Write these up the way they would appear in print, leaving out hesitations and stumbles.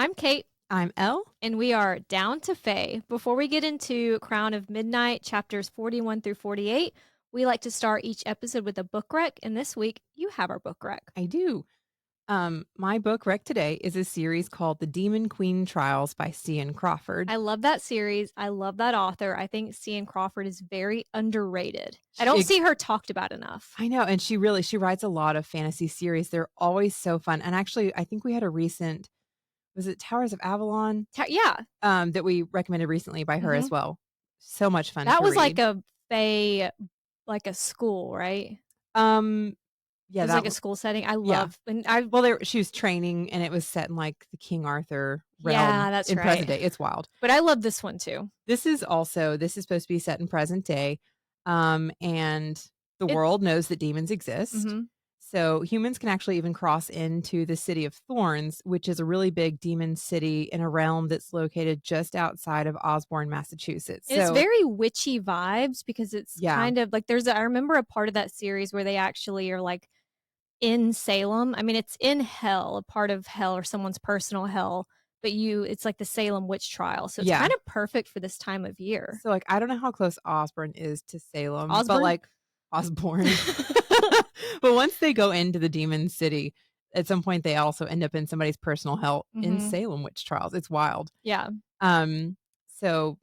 I'm Kate, I'm Elle. and we are Down to Fae. Before we get into Crown of Midnight, chapters 41 through 48, we like to start each episode with a book rec, and this week you have our book rec. I do. My book rec today is a series called The Demon Queen Trials by C.N. Crawford. I love that series. I love that author. I think C.N. Crawford is very underrated. I don't see her talked about enough. I know, and she writes a lot of fantasy series. They're always so fun. And actually, I think we had a recent, was it Towers of Avalon? Yeah. That we recommended recently by her as well. So much fun. That to was read. like a Fae, like a school, right? Yeah, it was like a school setting. I love, and she was training, and it was set in like the King Arthur realm. Yeah, that's in right. present day. It's wild. But I love this one too. This is supposed to be set in present day, and the world knows that demons exist. So humans can actually even cross into the City of Thorns, which is a really big demon city in a realm that's located just outside of Osborne, Massachusetts. It's very witchy vibes because it's kind of like I remember a part of that series where they actually are like in Salem. I mean, it's in hell, a part of hell or someone's personal hell, but it's like the Salem witch trial. So it's kind of perfect for this time of year. So like, I don't know how close Osborne is to Salem, but like Osborne. But once they go into the demon city, at some point they also end up in somebody's personal hell in Salem witch trials. It's wild. Yeah. So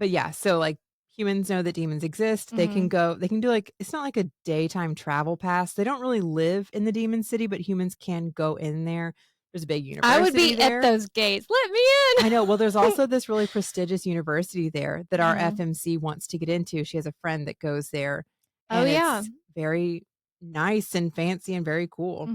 like humans know that demons exist. They can do like, it's not like a daytime travel pass. They don't really live in the demon city, but humans can go in there. There's a big university. I would be there. At those gates. Let me in. I know. Well, there's also this really prestigious university there that our FMC wants to get into. She has a friend that goes there. And it's very nice and fancy and very cool.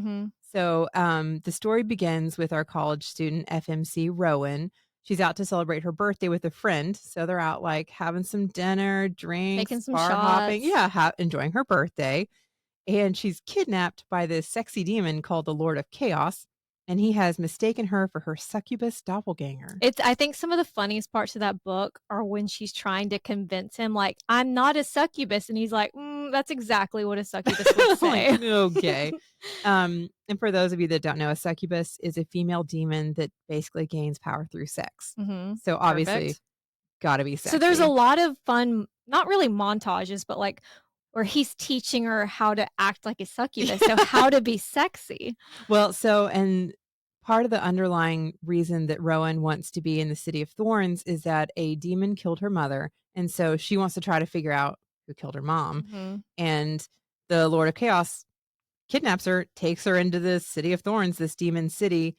So the story begins with our college student FMC Rowan. She's out to celebrate her birthday with a friend. So they're out like having some dinner, drinks, taking some bar shots. hopping. Yeah, enjoying her birthday. And she's kidnapped by this sexy demon called the Lord of Chaos. And he has mistaken her for her succubus doppelganger. I think some of the funniest parts of that book are when she's trying to convince him, like, I'm not a succubus. And he's like, that's exactly what a succubus would say. Okay. And for those of you that don't know, a succubus is a female demon that basically gains power through sex. So obviously, gotta be sexy. So there's a lot of fun, not really montages, but like, where he's teaching her how to act like a succubus, so how to be sexy. Well, and part of the underlying reason that Rowan wants to be in the City of Thorns is that a demon killed her mother, and so she wants to try to figure out who killed her mom. And the Lord of Chaos kidnaps her, takes her into the City of Thorns, this demon city,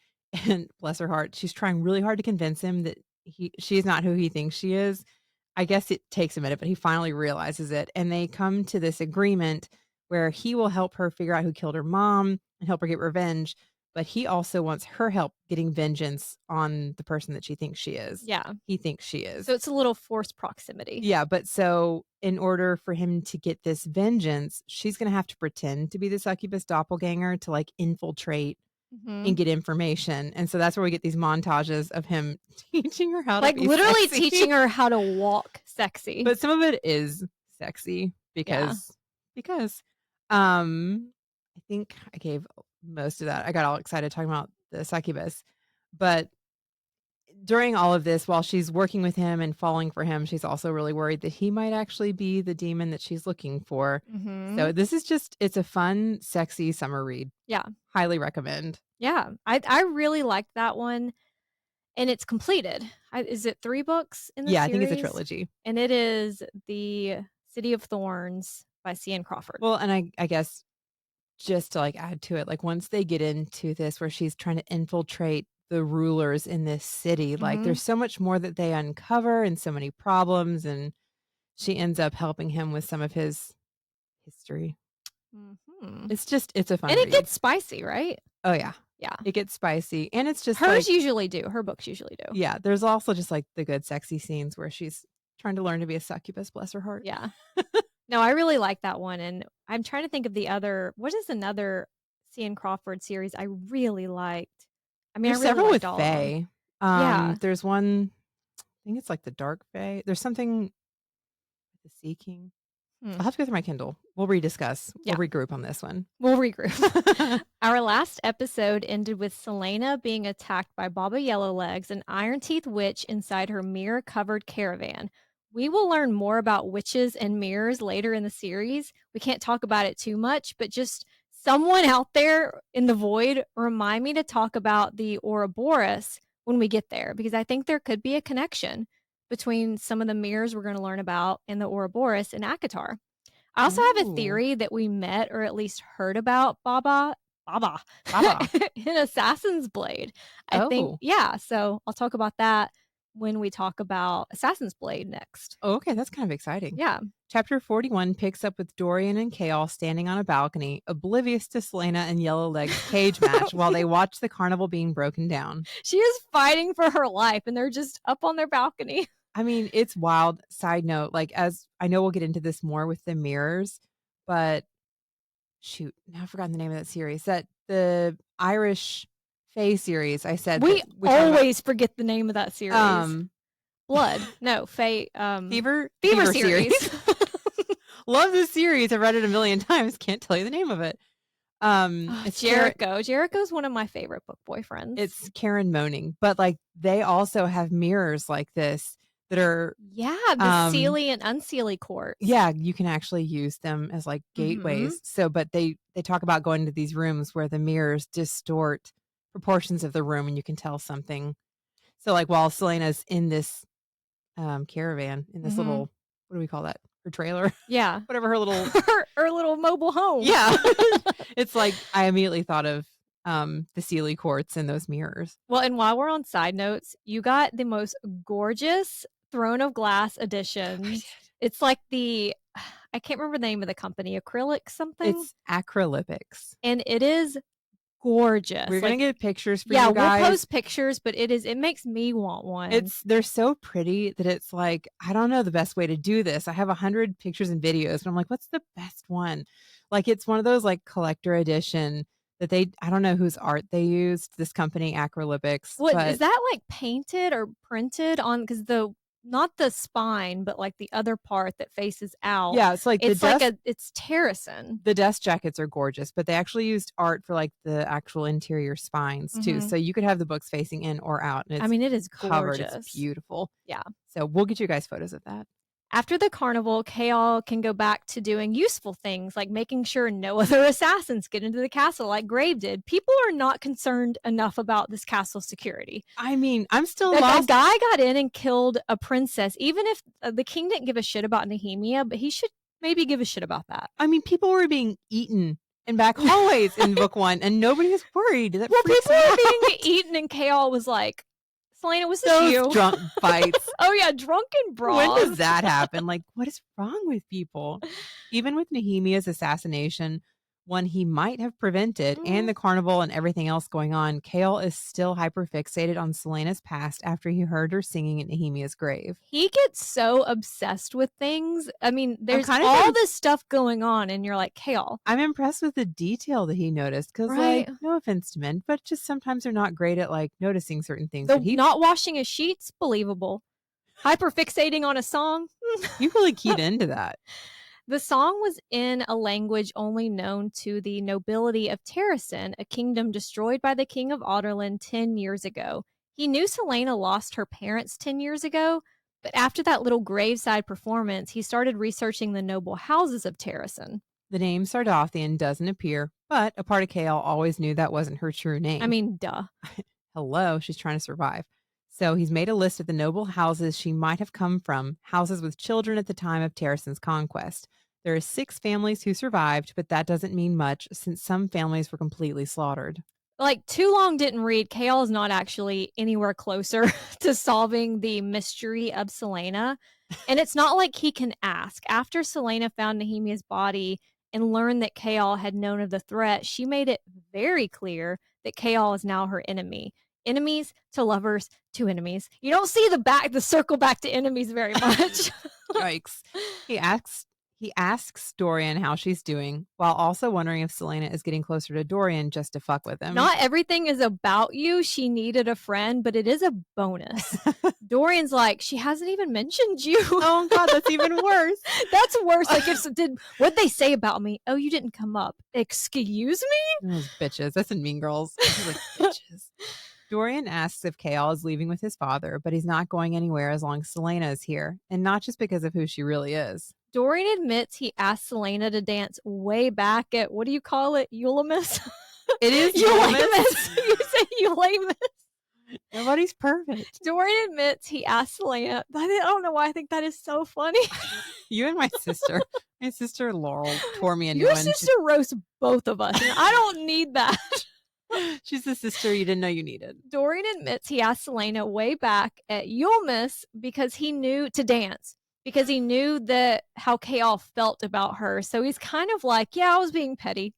and bless her heart, she's trying really hard to convince him that she's not who he thinks she is. I guess it takes a minute, but he finally realizes it. And they come to this agreement where he will help her figure out who killed her mom and help her get revenge. But he also wants her help getting vengeance on the person that she thinks she is. Yeah. He thinks she is. So it's a little forced proximity. Yeah. But so in order for him to get this vengeance, she's going to have to pretend to be the succubus doppelganger to like infiltrate and get information. And so that's where we get these montages of him teaching her how to be literally sexy. teaching her how to walk sexy. But some of it is sexy because I think I gave most of that. I got all excited talking about the succubus. But during all of this, while she's working with him and falling for him, she's also really worried that he might actually be the demon that she's looking for. So this is it's a fun, sexy summer read. Yeah. Highly recommend. Yeah. I really liked that one. And it's completed. Is it 3 books in the series? I think it's a trilogy. And it is The City of Thorns by C.N. Crawford. Well, and I guess just to like add to it, like once they get into this where she's trying to infiltrate the rulers in this city, like there's so much more that they uncover and so many problems, and she ends up helping him with some of his history. It's a fun and read. It gets spicy, right? Oh yeah. Yeah. It gets spicy, and it's just hers usually do. Her books usually do. Yeah. There's also just like the good sexy scenes where she's trying to learn to be a succubus, bless her heart. Yeah. No, I really like that one. And I'm trying to think of what is another C.N. Crawford series I really liked? I mean, there's I really several with liked all Fae. Yeah. There's one, I think it's like the Dark Fae. There's something with the Sea King. I'll have to go through my Kindle. We'll rediscuss. We'll regroup on this one. We'll regroup. Our last episode ended with Celaena being attacked by Baba Yellowlegs, an Iron Teeth witch inside her mirror-covered caravan. We will learn more about witches and mirrors later in the series. We can't talk about it too much, but just someone out there in the void, remind me to talk about the Ouroboros when we get there, because I think there could be a connection between some of the mirrors we're going to learn about in the Ouroboros and ACOTAR. I also have a theory that we met or at least heard about Baba in Assassin's Blade. I think, so I'll talk about that when we talk about Assassin's Blade next. Oh, okay, that's kind of exciting. Yeah. Chapter 41 picks up with Dorian and Chaol standing on a balcony, oblivious to Celaena and Yellowlegs' cage match while they watch the carnival being broken down. She is fighting for her life, and they're just up on their balcony. I mean, it's wild. Side note, like, as I know we'll get into this more with the mirrors, but shoot, now I've forgotten the name of that series. That the Irish Fae series. I said we always forget the name of that series. Blood. No, Fae. Fever series. Love this series. I've read it a million times. Can't tell you the name of it. It's Jericho. Jericho's one of my favorite book boyfriends. It's Karen moaning, but like they also have mirrors like this that are the Seelie and Unseelie courts. Yeah, you can actually use them as like gateways. So, but they talk about going to these rooms where the mirrors distort proportions of the room, and you can tell something. So, like while Celaena's in this caravan, in this little, what do we call that? Her trailer. Yeah, whatever her little her little mobile home. Yeah, it's like I immediately thought of the Seelie courts and those mirrors. Well, and while we're on side notes, you got the most gorgeous Throne of Glass edition. It's like I can't remember the name of the company, acrylic something. It's Acrylipics, and it is gorgeous. We're gonna get pictures for you guys. Yeah, we'll post pictures, but it makes me want one. They're so pretty that it's like, I don't know the best way to do this. I have 100 pictures and videos, and I'm like, what's the best one? Like, it's one of those like collector edition that I don't know whose art they used, this company Acrylipics. What is that, like painted or printed on? Because not the spine, but like the other part that faces out. Yeah, it's like it's terracin. The desk jackets are gorgeous, but they actually used art for like the actual interior spines too. So you could have the books facing in or out. And it is covered. Gorgeous. It's beautiful. Yeah. So we'll get you guys photos of that. After the carnival, Chaol can go back to doing useful things like making sure no other assassins get into the castle like Grave did. People are not concerned enough about this castle security. I mean, I'm still lost. A guy got in and killed a princess, even if the king didn't give a shit about Nehemia, but he should maybe give a shit about that. I mean, people were being eaten in back hallways in book one, and nobody was worried. People were being eaten, and Chaol was like, Celaena, was this you? Drunk fights. Oh, yeah, drunken brawl. When does that happen? Like, what is wrong with people? Even with Nehemia's assassination, one he might have prevented, and the carnival and everything else going on, Chaol is still hyperfixated on Celaena's past after he heard her singing at Nehemia's grave. He gets so obsessed with things. I mean, there's all this stuff going on, and you're like, Chaol. I'm impressed with the detail that he noticed, because, like, no offense to men, but just sometimes they're not great at, like, noticing certain things. Not washing his sheets, believable. Hyperfixating on a song. You really keyed into that. The song was in a language only known to the nobility of Terracin, a kingdom destroyed by the king of Adarlan 10 years ago. He knew Celaena lost her parents 10 years ago, but after that little graveside performance, he started researching the noble houses of Terracin. The name Sardothian doesn't appear, but a part of Chaol always knew that wasn't her true name. I mean, duh. Hello, she's trying to survive. So he's made a list of the noble houses she might have come from, houses with children at the time of Terracin's conquest. There are 6 families who survived, but that doesn't mean much since some families were completely slaughtered. Like, too long didn't read. Chaol is not actually anywhere closer to solving the mystery of Celaena. And it's not like he can ask. After Celaena found Nehemia's body and learned that Chaol had known of the threat, she made it very clear that Chaol is now her enemy. Enemies to lovers to enemies. You don't see the circle back to enemies very much. Yikes. He asks Dorian how she's doing, while also wondering if Celaena is getting closer to Dorian just to fuck with him. Not everything is about you. She needed a friend, but it is a bonus. Dorian's like, she hasn't even mentioned you. Oh God, that's even worse. That's worse. Like, what'd they say about me? Oh, you didn't come up. Excuse me? Those bitches. That's in Mean Girls. Like, bitches. Dorian asks if Chaol is leaving with his father, but he's not going anywhere as long as Celaena is here, and not just because of who she really is. Dorian admits he asked Celaena to dance way back at, what do you call it? Eulamus? It is Eulamus. You say Eulamus. Nobody's perfect. Dorian admits he asked Celaena. I don't know why I think that is so funny. You and my sister Laurel tore me a new Your one. sister roasts both of us, and I don't need that. She's the sister you didn't know you needed. Dorian admits he asked Celaena way back at Eulamus because he knew to dance. Because he knew that how Chaol felt about her. So he's kind of like, yeah, I was being petty.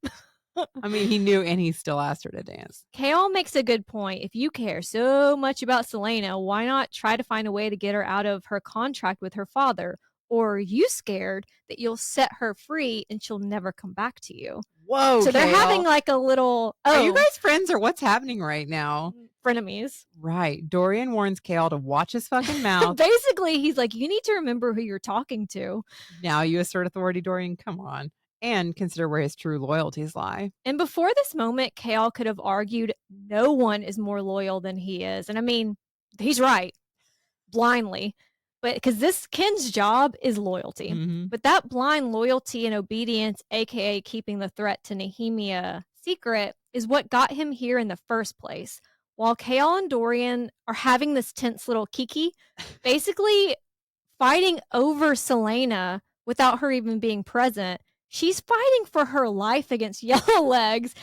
I mean, he knew, and he still asked her to dance. Chaol makes a good point. If you care so much about Celaena, why not try to find a way to get her out of her contract with her father? Or are you scared that you'll set her free and she'll never come back to you? Whoa, so they're Chaol. having like a little, Are you guys friends or what's happening right now? Frenemies. Right. Dorian warns Chaol to watch his fucking mouth. Basically, he's like, you need to remember who you're talking to. Now you assert authority, Dorian. Come on. And consider where his true loyalties lie. And before this moment, Chaol could have argued no one is more loyal than he is. And I mean, he's right. Blindly. But because this Ken's job is loyalty. Mm-hmm. But that blind loyalty and obedience, aka keeping the threat to Nehemia secret, is what got him here in the first place. While Chaol and Dorian are having this tense little kiki, basically fighting over Celaena without her even being present, she's fighting for her life against Yellowlegs.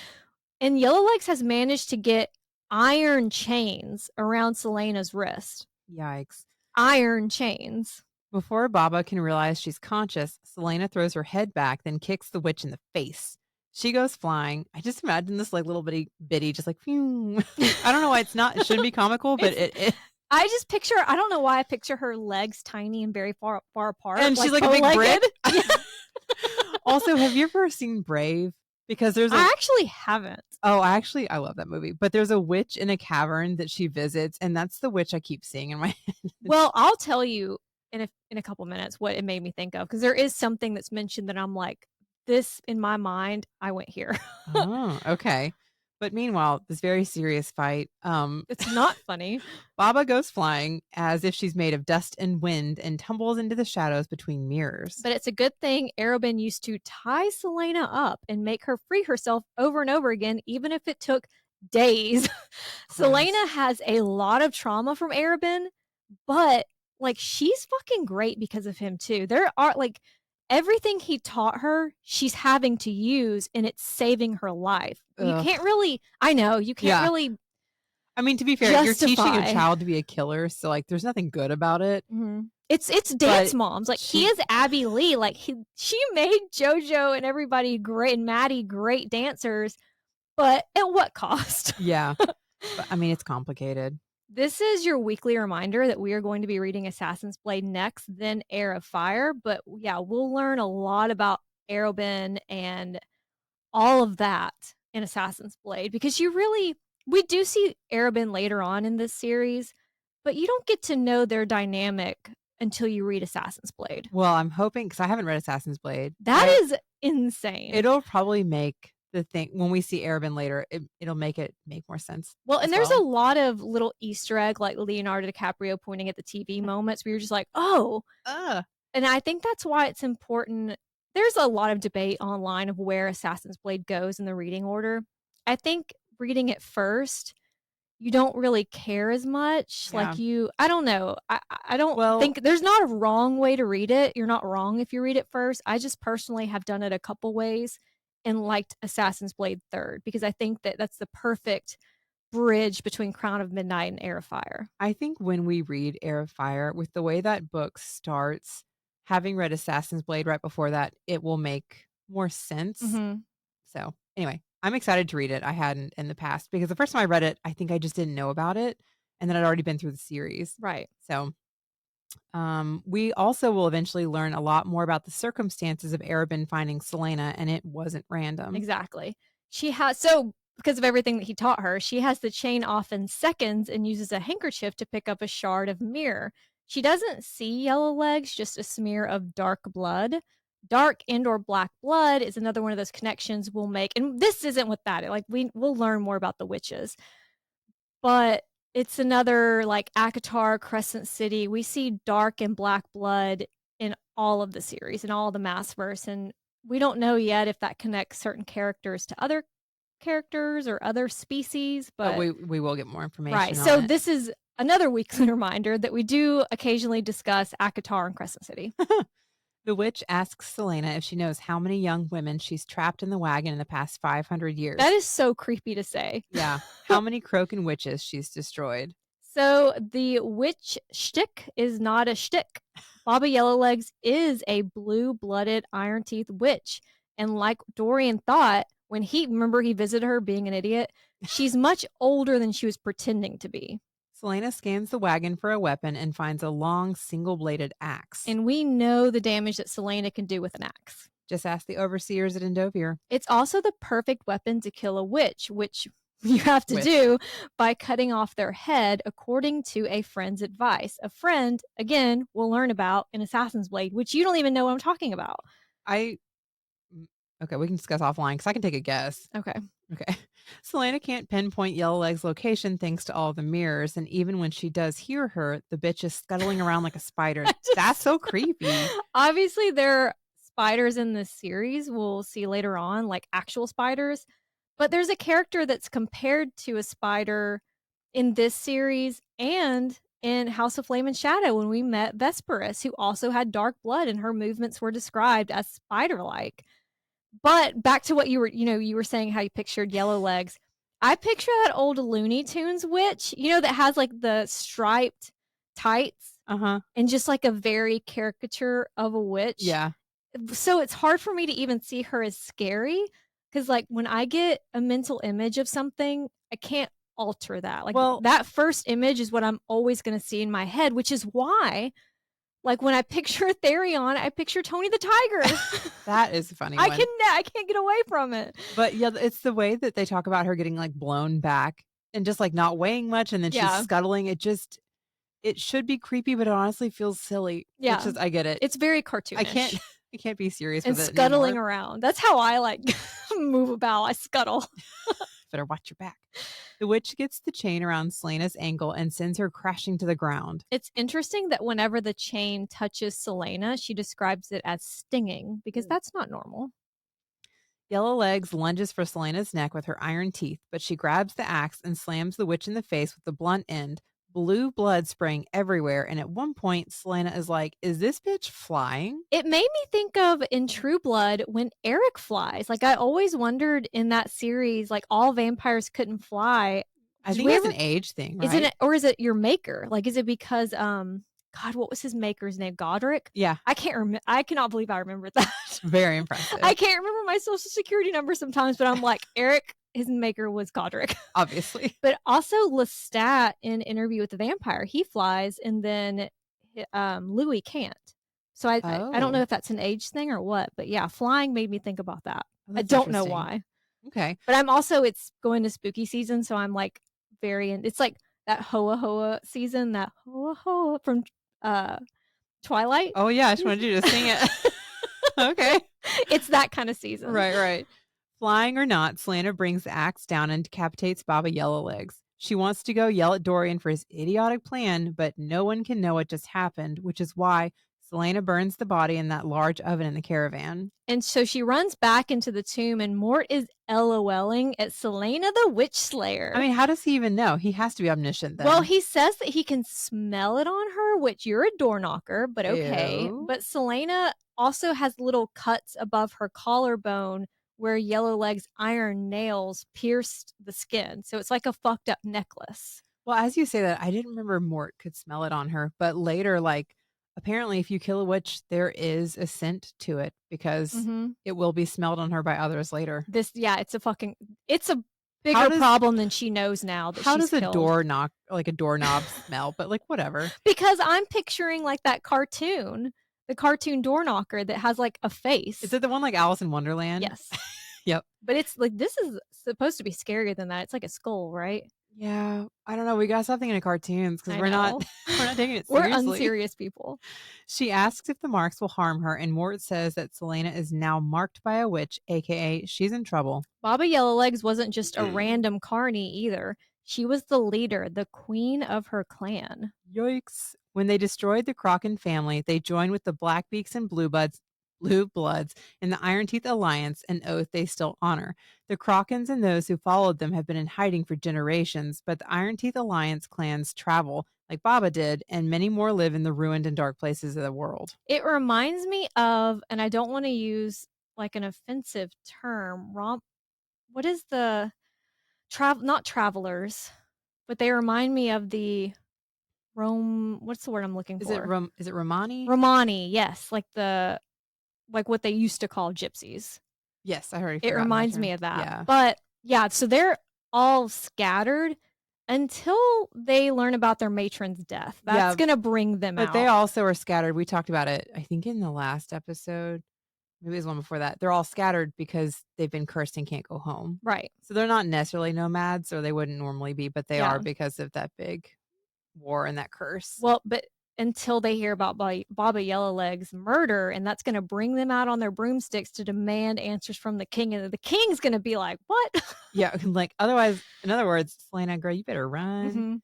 And Yellowlegs has managed to get iron chains around Celaena's wrist. Yikes. Iron chains. Before Baba can realize she's conscious, Celaena throws her head back, then kicks the witch in the face. She goes flying. I just imagine this like little bitty, just like, phew. I don't know why it shouldn't be comical, but it I just picture, I don't know why I picture her legs tiny and very far apart. And she's like a big brick. Also, have you ever seen Brave? Because I actually haven't. Oh, I love that movie. But there's a witch in a cavern that she visits, and that's the witch I keep seeing in my head. Well, I'll tell you in a couple minutes what it made me think of, because there is something that's mentioned that I'm like, this in my mind, I went here. Oh, okay. But meanwhile, this very serious fight. It's not funny. Baba goes flying as if she's made of dust and wind and tumbles into the shadows between mirrors. But it's a good thing Arobynn used to tie Celaena up and make her free herself over and over again, even if it took days. Celaena has a lot of trauma from Arobynn, but like she's fucking great because of him too. There are like everything he taught her, she's having to use, and it's saving her life. Ugh. You can't really, I know, you can't really. I mean, to be fair, you're teaching a child to be a killer, so like there's nothing good about it. Mm-hmm. It's dance moms. Like he is Abby Lee. Like she made JoJo and everybody great and Maddie great dancers, but at what cost? Yeah. But, I mean, it's complicated. This is your weekly reminder that we are going to be reading Assassin's Blade next, then Heir of Fire. But yeah, we'll learn a lot about Arobynn and all of that in Assassin's Blade, because we do see Arobynn later on in this series, but you don't get to know their dynamic until you read Assassin's Blade. Well, I'm hoping, because I haven't read Assassin's Blade. That is insane. It'll probably make the thing when we see Arobynn later, it'll make more sense. Well, and there's a lot of little Easter egg, like Leonardo DiCaprio pointing at the TV moments where you're just like, oh. And I think that's why it's important. There's a lot of debate online of where Assassin's Blade goes in the reading order. I think reading it first, you don't really care as much. Yeah. Like I don't know. I don't think there's not a wrong way to read it. You're not wrong if you read it first. I just personally have done it a couple ways and liked Assassin's Blade third, because I think that that's the perfect bridge between Crown of Midnight and Heir of Fire. I think when we read Heir of Fire, with the way that book starts, having read Assassin's Blade right before that, it will make more sense. Mm-hmm. So anyway, I'm excited to read it. I hadn't in the past, because the first time I read it, I think I just didn't know about it. And then I'd already been through the series. Right. So We also will eventually learn a lot more about the circumstances of Arabin finding Celaena, and it wasn't random. Exactly. Because of everything that he taught her, she has the chain off in seconds and uses a handkerchief to pick up a shard of mirror. She doesn't see Yellowlegs, just a smear of dark blood. Dark and/or black blood is another one of those connections we'll make, and this isn't with that. Like we'll learn more about the witches, but it's another like ACOTAR, Crescent City. We see dark and black blood in all of the series and all the Maasverse, and we don't know yet if that connects certain characters to other characters or other species, But but we will get more information right. on So it. this is another weekly reminder that we do occasionally discuss ACOTAR and Crescent City. The witch asks Celaena if she knows how many young women she's trapped in the wagon in the past 500 years. That is so creepy to say. Yeah. How many Croakan witches she's destroyed. So the witch shtick is not a shtick. Baba Yellowlegs is a blue-blooded Iron Teeth witch. And like Dorian thought, when he visited her being an idiot, she's much older than she was pretending to be. Celaena scans the wagon for a weapon and finds a long, single-bladed axe. And we know the damage that Celaena can do with an axe. Just ask the overseers at Endovir. It's also the perfect weapon to kill a witch, which you have to do by cutting off their head according to a friend's advice. A friend, again, we'll learn about in Assassin's Blade, which you don't even know what I'm talking about. Okay, we can discuss offline because I can take a guess. Okay. Celaena can't pinpoint Yellowleg's location thanks to all the mirrors, and even when she does hear her, the bitch is scuttling around like a spider. That's so creepy. Obviously, there are spiders in this series we'll see later on, like actual spiders, but there's a character that's compared to a spider in this series and in House of Flame and Shadow when we met Vesperus, who also had dark blood and her movements were described as spider-like. But back to what you were saying how you pictured Yellowlegs. I picture that old Looney Tunes witch, that has like the striped tights and just like a very caricature of a witch. Yeah. So it's hard for me to even see her as scary because like when I get a mental image of something, I can't alter that. Like that first image is what I'm always going to see in my head, which is why like when I picture Therion, I picture Tony the Tiger. That is a funny one. I can't get away from it. But yeah, it's the way that they talk about her getting like blown back and just like not weighing much and then she's scuttling. It should be creepy, but it honestly feels silly. Yeah. I get it. It's very cartoonish. I can't be serious and with it scuttling anymore. around. That's how I like move about. I scuttle. Better watch your back. The witch gets the chain around Celaena's ankle and sends her crashing to the ground. It's interesting that whenever the chain touches Celaena, she describes it as stinging because that's not normal. Yellowlegs lunges for Celaena's neck with her iron teeth, but she grabs the axe and slams the witch in the face with the blunt end, blue blood spraying everywhere. And at one point, Celaena is like, is this bitch flying? It made me think of in True Blood when Eric flies. Like I always wondered in that series, like all vampires couldn't fly. I think it's an age thing, right? Is it your maker? Like, is it because, God, what was his maker's name? Godric? Yeah. I can't remember. I cannot believe I remembered that. Very impressive. I can't remember my social security number sometimes, but I'm like, Eric, his maker was Godric. Obviously. But also Lestat in Interview with the Vampire, he flies and then Louis can't. So I don't know if that's an age thing or what, but yeah, flying made me think about that. I don't know why. Okay. But it's going to spooky season, so I'm like it's like that Hoa Hoa season, that Hoa Hoa from Twilight. Oh yeah, I just wanted you to sing it. Okay. It's that kind of season. Right. Flying or not, Celaena brings the axe down and decapitates Baba Yellowlegs. She wants to go yell at Dorian for his idiotic plan, but no one can know what just happened, which is why Celaena burns the body in that large oven in the caravan. And so she runs back into the tomb, and Mort is LOLing at Celaena the Witch Slayer. I mean, how does he even know? He has to be omniscient then. Well, he says that he can smell it on her, which you're a door knocker, but okay. Ew. But Celaena also has little cuts above her collarbone where Yellowlegs' iron nails pierced the skin. So it's like a fucked up necklace. Well, as you say that, I didn't remember Mort could smell it on her, but later, like, apparently if you kill a witch, there is a scent to it because it will be smelled on her by others later. It's a bigger problem than she knows now that how she's does killed. a doorknob smell? But like, whatever. Because I'm picturing like that cartoon, the cartoon door knocker that has like a face. Is it the one like Alice in Wonderland? Yes. Yep. But it's like, this is supposed to be scarier than that. It's like a skull, right? Yeah, I don't know. We got something in the cartoons because we're not taking it seriously. We're unserious people. She asks if the marks will harm her, and Mort says that Celaena is now marked by a witch, aka she's in trouble. Baba Yellowlegs wasn't just a random carny either. She was the leader, the queen of her clan. Yikes. When they destroyed the Kraken family, they joined with the Blackbeaks and Blue Bloods in the Iron Teeth Alliance, an oath they still honor. The Krakens and those who followed them have been in hiding for generations, but the Iron Teeth Alliance clans travel, like Baba did, and many more live in the ruined and dark places of the world. It reminds me of, and I don't want to use like an offensive term, what is the not travelers, but they remind me of the what's the word I'm looking for? Is it Romani? Romani, yes, like what they used to call gypsies. Yes, I heard it reminds me of that. Yeah. But yeah, so they're all scattered until they learn about their matron's death. That's gonna bring them out. But they also are scattered. We talked about it, I think, in the last episode. Maybe it was one before that. They're all scattered because they've been cursed and can't go home. Right. So they're not necessarily nomads, or they wouldn't normally be, but they are because of that big war and that curse. Well, but until they hear about Baba Yellowlegs' murder, and that's going to bring them out on their broomsticks to demand answers from the king, and the king's going to be like, what? Yeah, like, otherwise, in other words, Celaena, girl, you better run. Mm-hmm.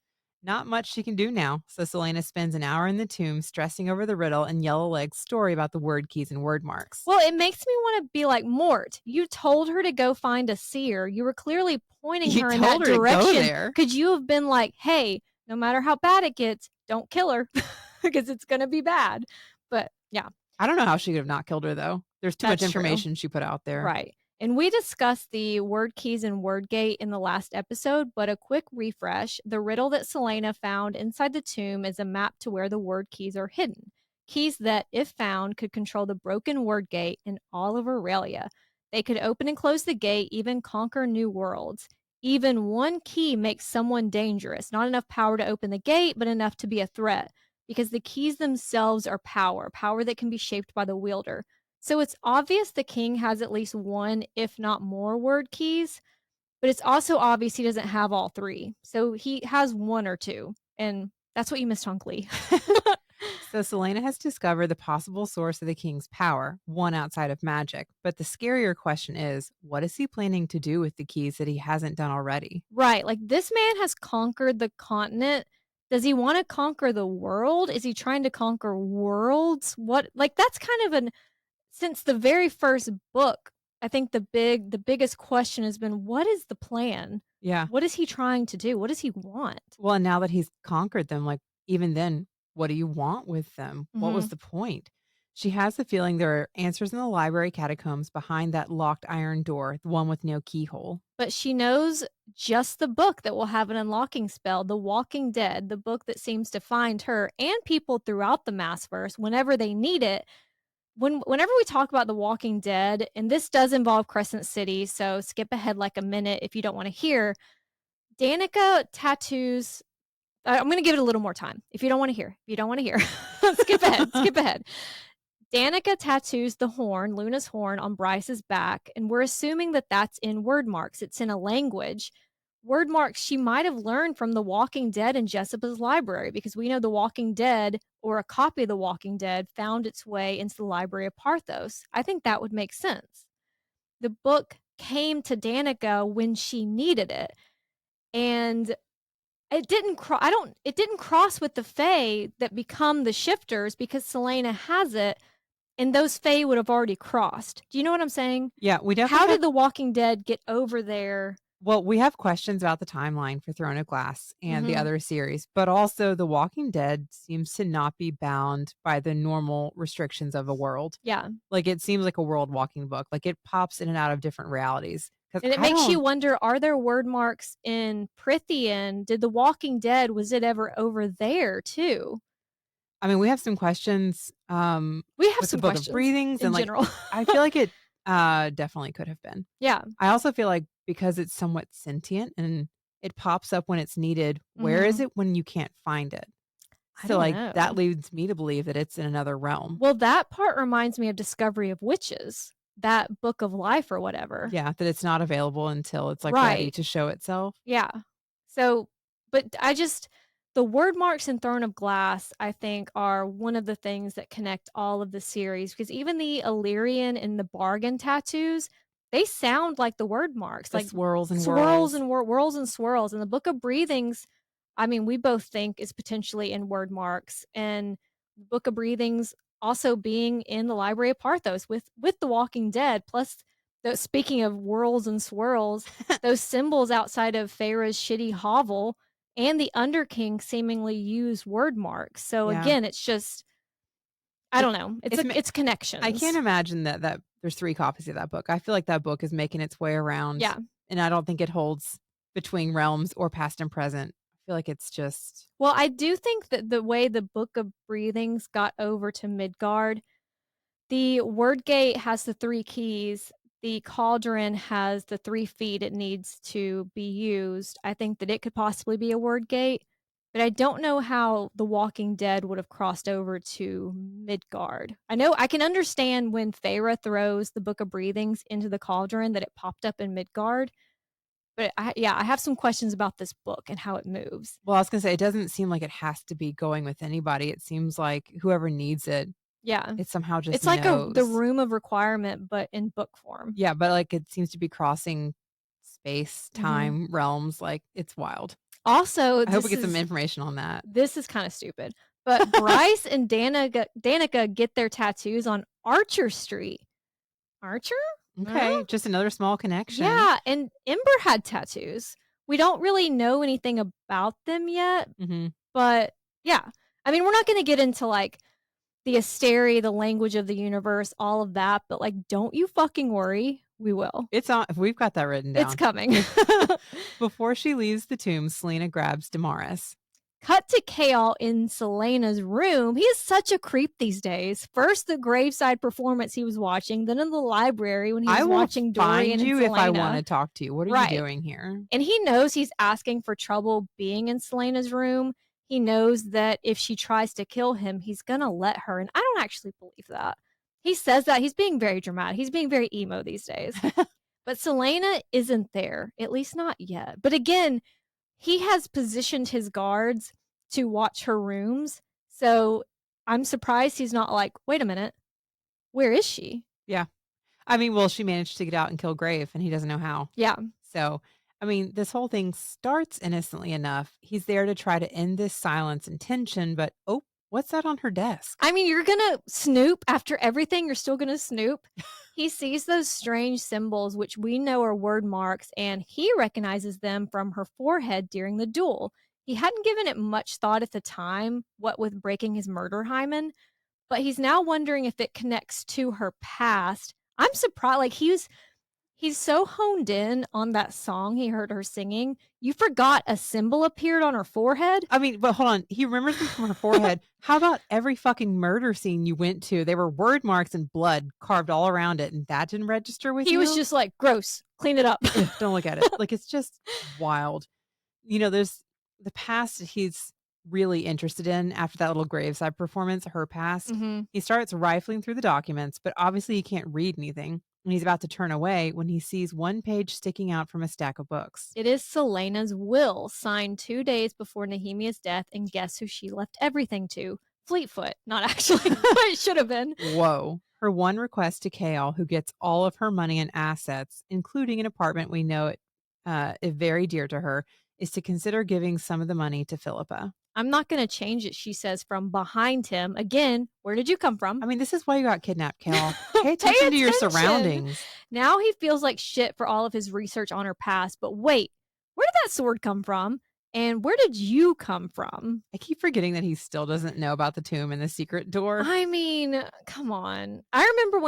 Not much she can do now, so Celaena spends an hour in the tomb stressing over the riddle and Yellowlegs' story about the word keys and word marks. Well, it makes me want to be like, Mort, you told her to go find a seer. You were clearly pointing her in that direction. Could you have been like, hey, no matter how bad it gets, don't kill her because it's going to be bad. But yeah. I don't know how she could have not killed her, though. There's too much information she put out there. Right. And we discussed the word keys and word gate in the last episode, but a quick refresh. The riddle that Celaena found inside the tomb is a map to where the word keys are hidden. Keys that, if found, could control the broken word gate in all of Aurelia. They could open and close the gate, even conquer new worlds. Even one key makes someone dangerous. Not enough power to open the gate, but enough to be a threat. Because the keys themselves are power that can be shaped by the wielder. So it's obvious the king has at least one, if not more, word keys, but it's also obvious he doesn't have all three. So he has one or two, and that's what you missed on Glee. So Celaena has discovered the possible source of the king's power, one outside of magic. But the scarier question is, what is he planning to do with the keys that he hasn't done already? Right. Like, this man has conquered the continent. Does he want to conquer the world? Is he trying to conquer worlds? What? Like, that's kind of since the very first book, I think the biggest question has been, what is the plan? Yeah. What is he trying to do? What does he want? Well, and now that he's conquered them, like, even then, what do you want with them? What was the point? She has the feeling there are answers in the library catacombs behind that locked iron door, the one with no keyhole. But she knows just the book that will have an unlocking spell, The Walking Dead, the book that seems to find her and people throughout the Maasverse whenever they need it. Whenever we talk about The Walking Dead, and this does involve Crescent City, so skip ahead like a minute if you don't want to hear, Danika tattoos. I'm going to give it a little more time. If you don't want to hear, skip ahead. Danika tattoos the horn, Luna's horn, on Bryce's back, and we're assuming that that's in word marks. It's in a language. Word marks she might have learned from The Walking Dead in Jessica's library, because we know The Walking Dead, or a copy of The Walking Dead, found its way into the Library of Parthos. I think that would make sense. The book came to Danika when she needed it, and it didn't cross with the Fae that become the shifters, because Celaena has it, and those Fae would have already crossed. Do you know what I'm saying? Yeah, we definitely. How did The Walking Dead get over there? Well, we have questions about the timeline for Throne of Glass and the other series, but also The Walking Dead seems to not be bound by the normal restrictions of a world. Yeah. Like, it seems like a world walking book. Like, it pops in and out of different realities. And it makes you wonder, are there word marks in Prythian? Did The Walking Dead, was it ever over there too? I mean, we have some questions. We have some questions breathings in and general. I feel like it definitely could have been. Yeah. I also feel like because it's somewhat sentient and it pops up when it's needed. Where is it when you can't find it? I So, don't like, that know. leads me to believe that it's in another realm. Well, that part reminds me of Discovery of Witches, that book of life or whatever. Yeah, that it's not available until it's, like, ready Right. to show itself. Yeah. So, but the word marks in Throne of Glass, I think, are one of the things that connect all of the series, because even the Illyrian and the Bargain tattoos, they sound like the word marks, The like swirls and swirls whirls. and whirls and swirls. And the Book of Breathings, I mean, we both think is potentially in word marks, and the Book of Breathings also being in the Library of Parthos with The Walking Dead. Plus, speaking of whirls and swirls, those symbols outside of Feyre's shitty hovel and the Underking seemingly use word marks. So Yeah. again, it's just, I don't know. It's I can't connections. imagine that there's 3 copies of that book. I feel like that book is making its way around, Yeah. and I don't think it holds between realms or past and present. I feel like it's just Well, I do think that the way the Book of Breathings got over to Midgard, the word gate has the 3 keys. The cauldron has the 3 feet it needs to be used. I think that it could possibly be a word gate, but I don't know how The Walking Dead would have crossed over to Midgard. I know I can understand when Feyre throws the Book of Breathings into the cauldron that it popped up in Midgard, but I have some questions about this book and how it moves. well, I was gonna say, it doesn't seem like it has to be going with anybody. It seems like whoever needs it, Yeah. it somehow just It's like the knows. room of requirement, but in book form. Yeah, but, like, it seems to be crossing space, Mhm. time, realms, like, it's wild. Also, I hope we get some information on that. this is kinda stupid, but Bryce and Danika get their tattoos on Archer Street. Archer? Okay, Huh? just another small connection. Yeah, and Ember had tattoos. We don't really know anything about them yet, Mhm. but yeah. I mean, we're not gonna get into, like, the Asteri, the language of the universe, all of that, but, like, don't you fucking worry, we will. It's on we've got that written It's down. coming. Before she leaves the tomb, Celaena grabs Damaris. Cut to Chaol in Celaena's room. He is such a creep these days. First, the graveside performance he was watching, then in the library when he I was will watching find Dorian and you if I Celaena. wanna talk to you. What are you Right. doing here? And he knows he's asking for trouble being in Celaena's room. He knows that if she tries to kill him, he's gonna let her. And I don't actually believe that. He says that. He's being very dramatic. He's being very emo these days. But Celaena isn't there, at least not yet. But again, he has positioned his guards to watch her rooms. So I'm surprised he's not like, wait a minute, where is she? Yeah. I mean, well, she managed to get out and kill Grave, and he doesn't know how. Yeah. So, I mean, this whole thing starts innocently enough. He's there to try to end this silence and tension, but oh, what's that on her desk? I mean, you're gonna snoop after everything, you're still gonna snoop. He sees those strange symbols, which we know are word marks, and he recognizes them from her forehead during the duel. He hadn't given it much thought at the time, what with breaking his murder hymen, but he's now wondering if it connects to her past. I'm surprised, like he's so honed in on that song he heard her singing. You forgot a symbol appeared on her forehead? I mean, but hold on. He remembers them from her forehead. How about every fucking murder scene you went to? There were word marks and blood carved all around it, and that didn't register with He you? was just like, gross, clean it up. Ugh, don't look at it. Like, it's just wild. You know, there's the past he's really interested in after that little graveside performance, her past. Mhm. He starts rifling through the documents, but obviously he can't read anything. And he's about to turn away when he sees one page sticking out from a stack of books. It is Celaena's will, signed 2 days before Nehemia's death, and guess who she left everything to? Fleetfoot. Not actually, but it should have been. Whoa. Her one request to Chaol, who gets all of her money and assets, including an apartment we know is very dear to her, is to consider giving some of the money to Philippa. I'm not going to change it, she says from behind him. Again, where did you come from? I mean, this is why you got kidnapped, Chaol. Pay attention to your surroundings. Now he feels like shit for all of his research on her past. But wait, where did that sword come from? And where did you come from? I keep forgetting that he still doesn't know about the tomb and the secret door. I mean, come on. I remember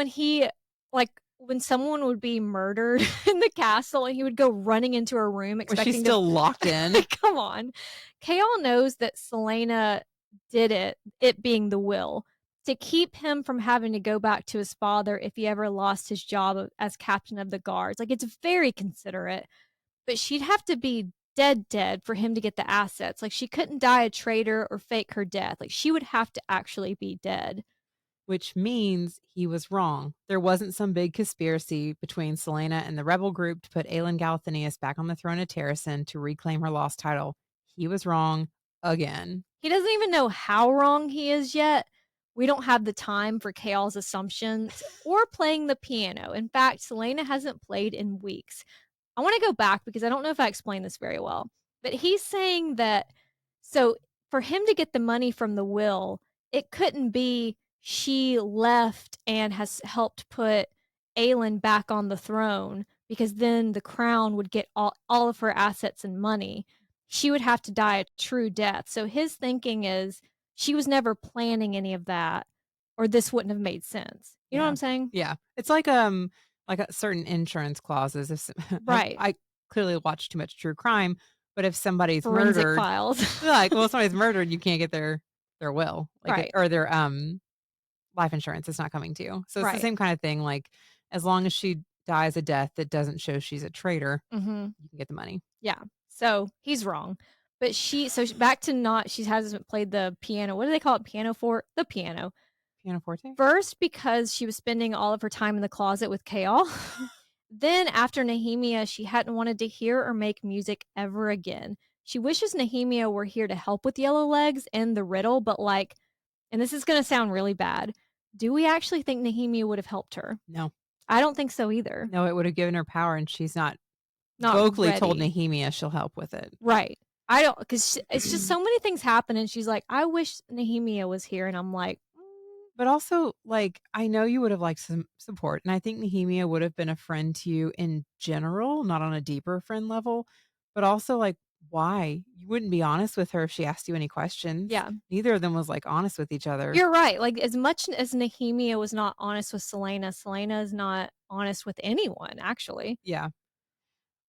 when someone would be murdered in the castle and he would go running into her room expecting she's still locked in. Come on. Chaol knows that Celaena did it being the will, to keep him from having to go back to his father if he ever lost his job as captain of the guards. Like, it's very considerate, but she'd have to be dead for him to get the assets. Like, she couldn't die a traitor or fake her death. Like, she would have to actually be dead. Which means he was wrong. There wasn't some big conspiracy between Celaena and the rebel group to put Aelin Galathinius back on the throne of Terrasen to reclaim her lost title. He was wrong again. He doesn't even know how wrong he is yet. We don't have the time for Chaol's assumptions or playing the piano. In fact, Celaena hasn't played in weeks. I want to go back because I don't know if I explained this very well. But he's saying that, so for him to get the money from the will, it couldn't be she left and has helped put Aelin back on the throne, because then the crown would get all of her assets and money. She would have to die a true death. So his thinking is she was never planning any of that, or this wouldn't have made sense. You know what I'm saying? Yeah. It's like a certain insurance clauses. If right. I clearly watch too much true crime, but if somebody's Forensic murdered, files. like, well, if somebody's murdered, you can't get their will, like, right. or their life insurance is not coming to you. So it's the same kind of thing. Like, as long as she dies a death that doesn't show she's a traitor, you can get the money. Yeah. So he's wrong. But back to not, she hasn't played the piano. What do they call it? Piano the piano. Pianoforte? First, because she was spending all of her time in the closet with Chaol. Then, after Nehemia, she hadn't wanted to hear or make music ever again. She wishes Nehemia were here to help with Yellowlegs and the riddle, but like, and this is going to sound really bad, do we actually think Nehemia would have helped her? No. I don't think so either. No, it would have given her power, and she's not vocally ready. Told Nehemia she'll help with it. Right. I don't, because it's just so many things happen, and she's like, I wish Nehemia was here, and I'm like, but also, like, I know you would have liked some support, and I think Nehemia would have been a friend to you in general, not on a deeper friend level, but also, like, why? You wouldn't be honest with her if she asked you any questions. Yeah. Neither of them was, like, honest with each other. You're right. Like, as much as Nehemia was not honest with Celaena, Celaena is not honest with anyone, actually. Yeah.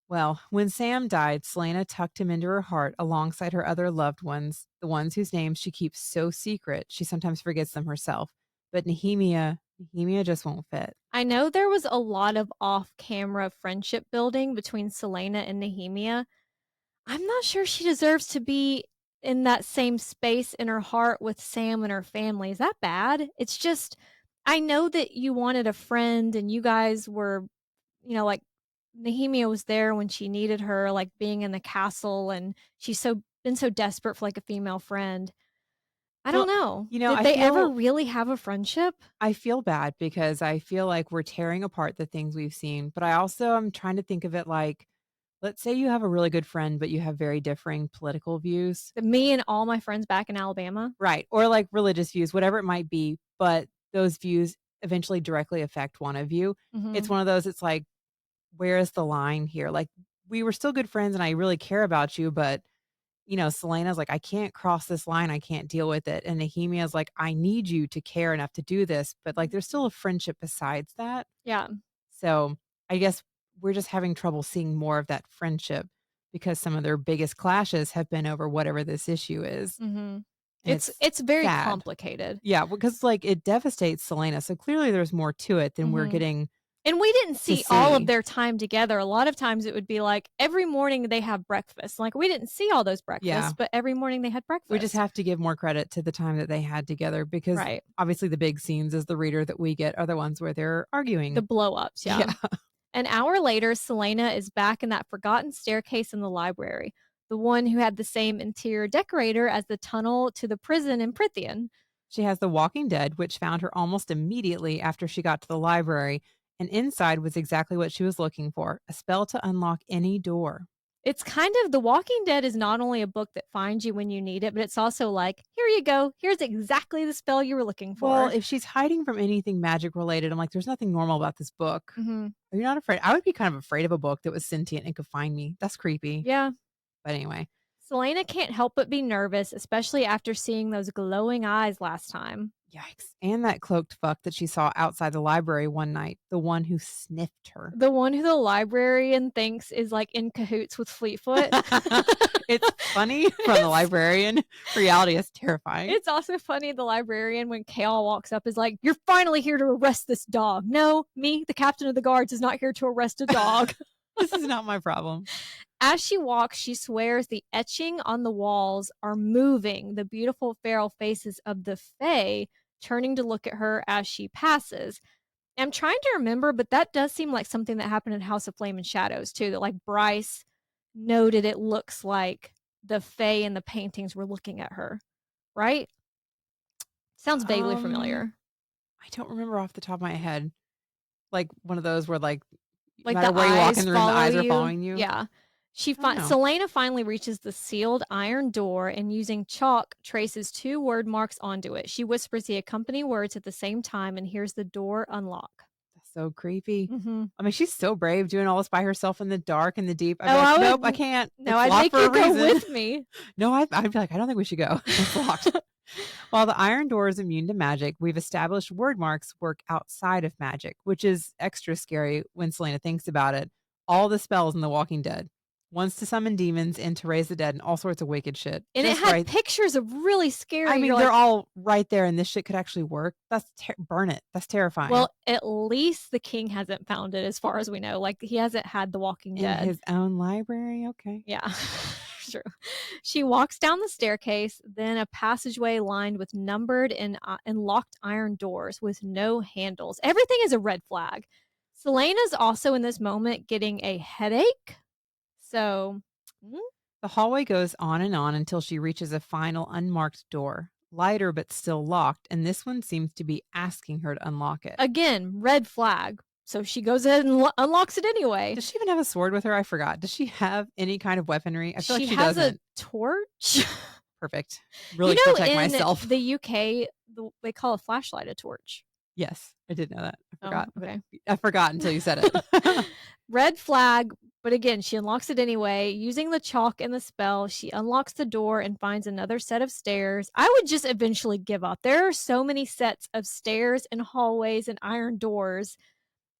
Well, when Sam died, Celaena tucked him into her heart alongside her other loved ones, the ones whose names she keeps so secret she sometimes forgets them herself. But Nehemia just won't fit. I know there was a lot of off-camera friendship building between Celaena and Nehemia. I'm not sure she deserves to be in that same space in her heart with Sam and her family. Is that bad? It's just, I know that you wanted a friend and you guys were, like, Nehemia was there when she needed her, like being in the castle, and she's been so desperate for like a female friend. I don't know. Did they ever really have a friendship? I feel bad because I feel like we're tearing apart the things we've seen, but I also am trying to think of it like, let's say you have a really good friend, but you have very differing political views. Me and all my friends back in Alabama. Right. Or like religious views, whatever it might be, but those views eventually directly affect one of you. It's one of those, it's like, where is the line here? Like, we were still good friends and I really care about you, but Celaena's like, I can't cross this line. I can't deal with it. And Nehemia's like, I need you to care enough to do this. But like, there's still a friendship besides that. Yeah. So I guess we're just having trouble seeing more of that friendship because some of their biggest clashes have been over whatever this issue is. It's very sad. Complicated. Yeah, because like it devastates Celaena. So clearly there's more to it than we're getting. And we didn't see all of their time together. A lot of times it would be like every morning they have breakfast. Like, we didn't see all those breakfasts, but every morning they had breakfast. We just have to give more credit to the time that they had together because obviously the big scenes as the reader that we get are the ones where they're arguing. The blow-ups, yeah. An hour later, Celaena is back in that forgotten staircase in the library, the one who had the same interior decorator as the tunnel to the prison in Prythian. She has The Walking Dead, which found her almost immediately after she got to the library. And inside was exactly what she was looking for, a spell to unlock any door. It's kind of, The Walking Dead is not only a book that finds you when you need it, but it's also like, here you go. Here's exactly the spell you were looking for. Well, if she's hiding from anything magic related, I'm like, there's nothing normal about this book. Are you not afraid? I would be kind of afraid of a book that was sentient and could find me. That's creepy. Yeah. But anyway. Celaena can't help but be nervous, especially after seeing those glowing eyes last time. Yikes. And that cloaked fuck that she saw outside the library one night, the one who sniffed her. The one who the librarian thinks is like in cahoots with Fleetfoot. It's funny from the librarian. Reality is terrifying. It's also funny the librarian, when Kale walks up, is like, "You're finally here to arrest this dog." No, me, the captain of the guards, is not here to arrest a dog. This is not my problem. As she walks, she swears the etching on the walls are moving, the beautiful feral faces of the Fae turning to look at her as she passes. I'm trying to remember, but that does seem like something that happened in House of Flame and Shadows too, that like Bryce noted it looks like the Fae in the paintings were looking at her, right? Sounds vaguely familiar. I don't remember off the top of my head. Like one of those where like the where you walk in the room, the eyes are following you. Yeah. Celaena finally reaches the sealed iron door and using chalk traces 2 word marks onto it. She whispers the accompanying words at the same time and hears the door unlock. That's so creepy. Mm-hmm. I mean, she's so brave doing all this by herself in the dark and the deep. I'd be like, nope, I can't. No, I'd make you go with me. No, I'd be like, I don't think we should go. It's locked. While the iron door is immune to magic, we've established word marks work outside of magic, which is extra scary when Celaena thinks about it. All the spells in The Walking Dead. One's to summon demons and to raise the dead and all sorts of wicked shit. And it had pictures of really scary. I mean, they're all right there and this shit could actually work. That's burn it. That's terrifying. Well, at least the king hasn't found it as far as we know. Like he hasn't had The Walking Dead. In his own library? Okay. Yeah. True. She walks down the staircase, then a passageway lined with numbered and locked iron doors with no handles. Everything is a red flag. Celaena's also in this moment getting a headache. So the hallway goes on and on until she reaches a final unmarked door. Lighter but still locked, and this one seems to be asking her to unlock it. Again, red flag. So she goes ahead and unlocks it anyway. Does she even have a sword with her? I forgot. Does she have any kind of weaponry? I feel like she has doesn't. A torch. Perfect. Really protect myself. In the UK, they call a flashlight a torch. Yes, I did know that. I forgot. Oh, okay. I forgot until you said it. Red flag, but again, she unlocks it anyway. Using the chalk and the spell, she unlocks the door and finds another set of stairs. I would just eventually give up. There are so many sets of stairs and hallways and iron doors.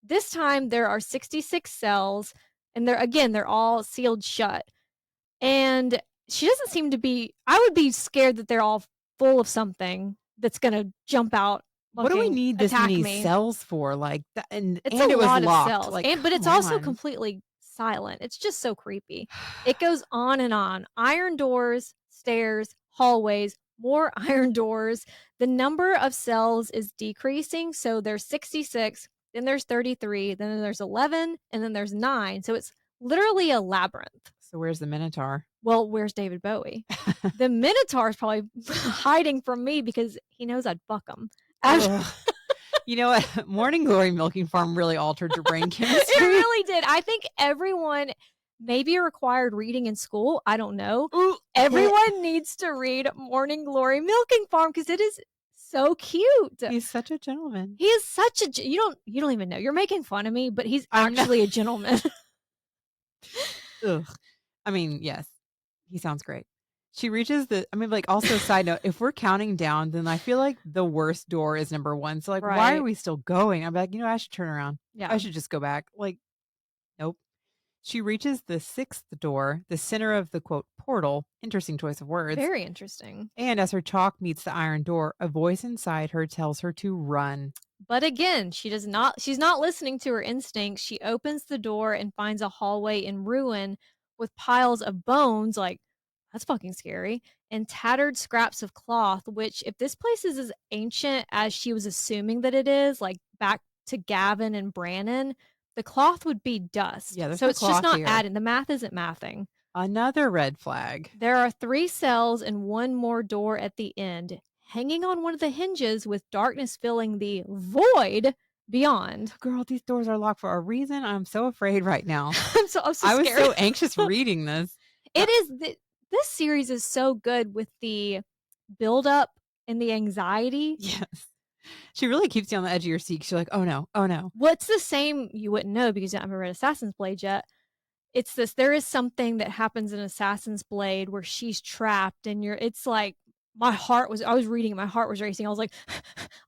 This time there are 66 cells, and they're all sealed shut. And she doesn't seem to be. I would be scared that they're all full of something that's going to jump out. What do we need this many cells for? Like that, and it was locked. Of cells. Like, but it's also completely silent. It's just so creepy. It goes on and on. Iron doors, stairs, hallways, more iron doors. The number of cells is decreasing. So there's 66, then there's 33, then there's 11, and then there's 9. So it's literally a labyrinth. So where's the Minotaur? Well, where's David Bowie? The Minotaur is probably hiding from me because he knows I'd fuck him. You know what? Morning Glory Milking Farm really altered your brain chemistry. It really did. I think everyone maybe required reading in school. I don't know. Everyone needs to read Morning Glory Milking Farm because it is so cute. He's such a gentleman. He is such a you don't even know. You're making fun of me, but he's actually a gentleman. Ugh. I mean, yes. He sounds great. She reaches also side note, if we're counting down, then I feel like the worst door is number 1. So why are we still going? I'm like, I should turn around. Yeah. I should just go back. Like, nope. She reaches the 6th door, the center of the quote portal. Interesting choice of words. Very interesting. And as her chalk meets the iron door, a voice inside her tells her to run. But again, she's not listening to her instincts. She opens the door and finds a hallway in ruin with piles of bones, like, that's fucking scary, and tattered scraps of cloth, which if this place is as ancient as she was assuming that it is, like back to Gavin and Brannon, the cloth would be dust. Yeah, so it's just not adding. The math isn't mathing. Another red flag. There are 3 cells and 1 more door at the end, hanging on one of the hinges with darkness filling the void beyond. Girl, these doors are locked for a reason. I'm so afraid right now. I'm so I was so anxious reading this. It is. This series is so good with the buildup and the anxiety. Yes. She really keeps you on the edge of your seat. You're like, oh no, oh no. Well, it's the same. You wouldn't know because you haven't read Assassin's Blade yet. It's this. There is something that happens in Assassin's Blade where she's trapped and it's like I was reading, my heart was racing. I was like,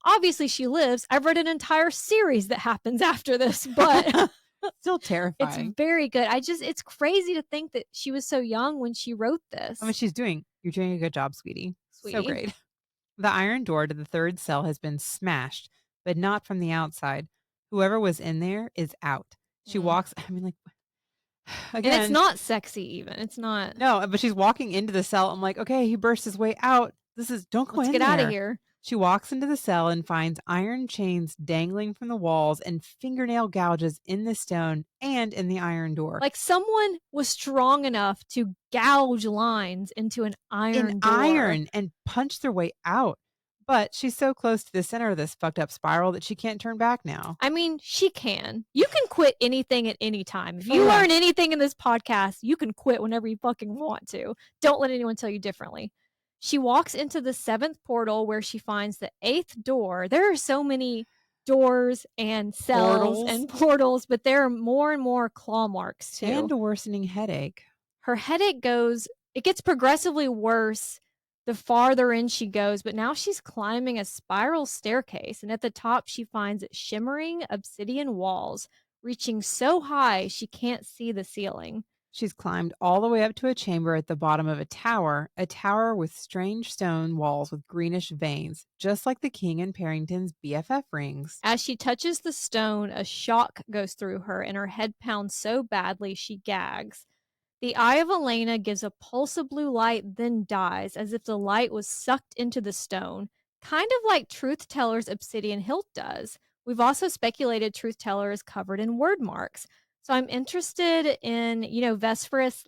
obviously she lives. I've read an entire series that happens after this, but still it's terrifying. very good. It's crazy to think that she was so young when she wrote this. I mean, you're doing a good job, sweetie. So great. The iron door to the third cell has been smashed, but not from the outside. Whoever was in there is out. She walks, I mean, like, again. And it's not sexy even. It's not. No, but she's walking into the cell. I'm like, okay, he burst his way out. Don't go in there. Let's get out of here. She walks into the cell and finds iron chains dangling from the walls and fingernail gouges in the stone and in the iron door. Like someone was strong enough to gouge lines into an iron door. Iron and punch their way out. But she's so close to the center of this fucked up spiral that she can't turn back now. I mean, she can. You can quit anything at any time. If you learn anything in this podcast, you can quit whenever you fucking want to. Don't let anyone tell you differently. She walks into the 7th portal where she finds the 8th door. There are so many doors and cells and portals, but there are more and more claw marks too. And a worsening headache. Her headache it gets progressively worse the farther in she goes, but now she's climbing a spiral staircase, and at the top she finds shimmering obsidian walls, reaching so high she can't see the ceiling. She's climbed all the way up to a chamber at the bottom of a tower with strange stone walls with greenish veins, just like the king and Parrington's BFF rings. As she touches the stone, a shock goes through her, and her head pounds so badly she gags. The eye of Celaena gives a pulse of blue light, then dies, as if the light was sucked into the stone, kind of like Truth Teller's obsidian hilt does. We've also speculated Truth Teller is covered in word marks. So I'm interested in, Vesperus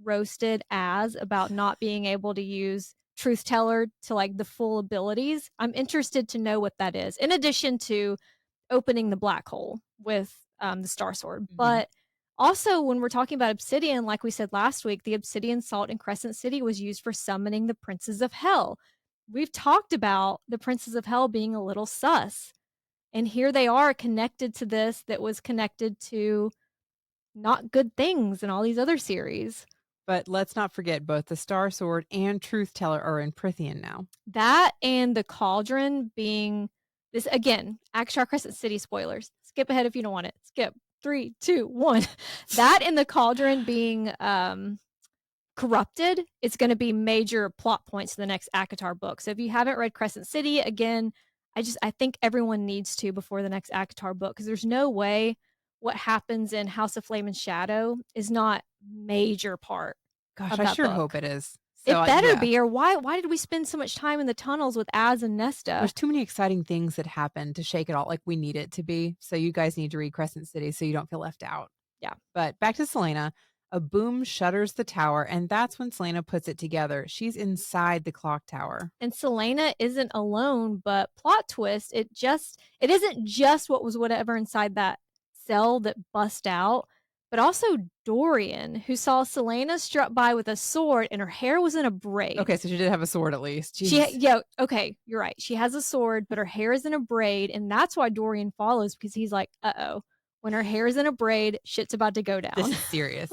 roasted Az about not being able to use Truth Teller to the full abilities. I'm interested to know what that is, in addition to opening the black hole with the Star Sword. Mm-hmm. But also, when we're talking about obsidian, like we said last week, the obsidian salt in Crescent City was used for summoning the Princes of Hell. We've talked about the Princes of Hell being a little sus. And here they are connected to this that was connected to not good things in all these other series. But let's not forget both the Star Sword and Truth Teller are in Prythian now. That and the Cauldron being this, again, ACOTAR Crescent City spoilers. Skip ahead if you don't want it. Skip. 3, 2, 1. That and the Cauldron being corrupted, it's going to be major plot points to the next ACOTAR book. So if you haven't read Crescent City, again, I think everyone needs to before the next ACOTAR book, because there's no way what happens in House of Flame and Shadow is not major part. Gosh, I sure hope it is. So, it better be, or why did we spend so much time in the tunnels with Az and Nesta? There's too many exciting things that happen to shake it all like we need it to be. So you guys need to read Crescent City so you don't feel left out. Yeah. But back to Celaena. A boom shutters the tower, and that's when Celaena puts it together. She's inside the clock tower. And Celaena isn't alone, but plot twist, it isn't just what was whatever inside that cell that bust out, but also Dorian, who saw Celaena struck by with a sword and her hair was in a braid. Okay, so she did have a sword at least. Okay, you're right. She has a sword, but her hair is in a braid, and that's why Dorian follows, because he's like, uh-oh. When her hair is in a braid, shit's about to go down. This is serious.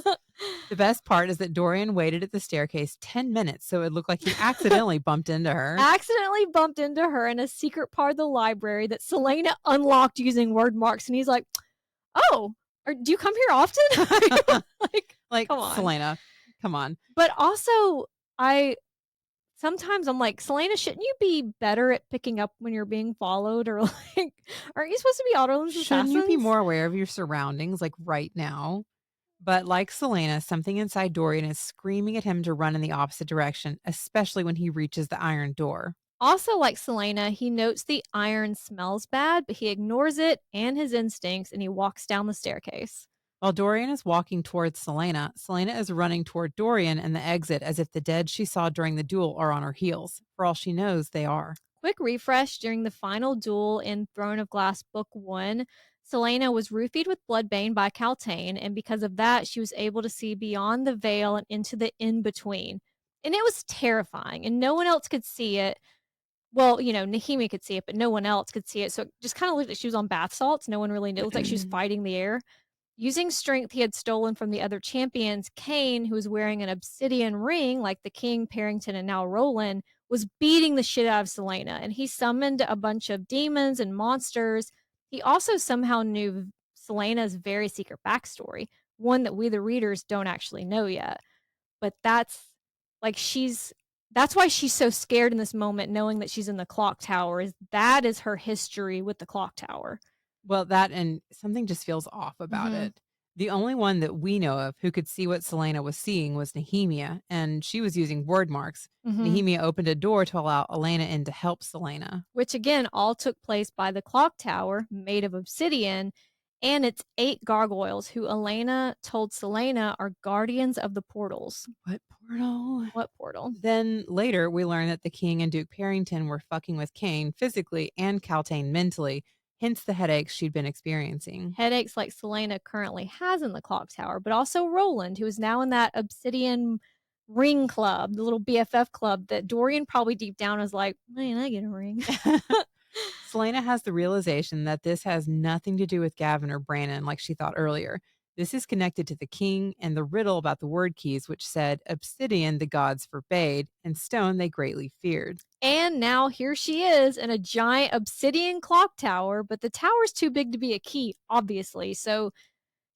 The best part is that Dorian waited at the staircase 10 minutes, so it looked like he accidentally bumped into her. Accidentally bumped into her in a secret part of the library that Celaena unlocked using word marks, and he's like, oh, do you come here often? like come on. Celaena, come on. But also, sometimes I'm like, Celaena, shouldn't you be better at picking up when you're being followed? Or aren't you supposed to be auto assassins? Shouldn't you be more aware of your surroundings, right now? But like Celaena, something inside Dorian is screaming at him to run in the opposite direction, especially when he reaches the iron door. Also, like Celaena, he notes the iron smells bad, but he ignores it and his instincts, and he walks down the staircase. While Dorian is walking towards Celaena, Celaena is running toward Dorian and the exit as if the dead she saw during the duel are on her heels. For all she knows, they are. Quick refresh, during the final duel in Throne of Glass Book 1, Celaena was roofied with Bloodbane by Kaltain, and because of that, she was able to see beyond the veil and into the in-between. And it was terrifying, and no one else could see it. Well, Nehemia could see it, but no one else could see it. So it just kind of looked like she was on bath salts. No one really knew. It looked like she was fighting the air. Using strength he had stolen from the other champions, Kane, who was wearing an obsidian ring like the King, Parrington, and now Roland, was beating the shit out of Celaena, and he summoned a bunch of demons and monsters. He also somehow knew Celaena's very secret backstory, one that we, the readers, don't actually know yet. But that's like that's why she's so scared in this moment, knowing that she's in the clock tower. That is her history with the clock tower. Well, that and something just feels off about it. The only one that we know of who could see what Celaena was seeing was Nehemia, and she was using word marks. Nehemia opened a door to allow Elena in to help Celaena. Which again, all took place by the clock tower made of obsidian, and it's 8 gargoyles who Elena told Celaena are guardians of the portals. What portal? What portal? Then later, we learn that the king and Duke Parrington were fucking with Kane physically and Kaltain mentally, hence the headaches she'd been experiencing. Headaches like Celaena currently has in the clock tower, but also Roland, who is now in that obsidian ring club, the little BFF club that Dorian probably deep down is like, man, I get a ring. Celaena has the realization that this has nothing to do with Gavin or Brannon like she thought earlier. This is connected to the king and the riddle about the word keys, which said obsidian the gods forbade and stone they greatly feared. And now here she is in a giant obsidian clock tower, but the tower's too big to be a key, obviously. So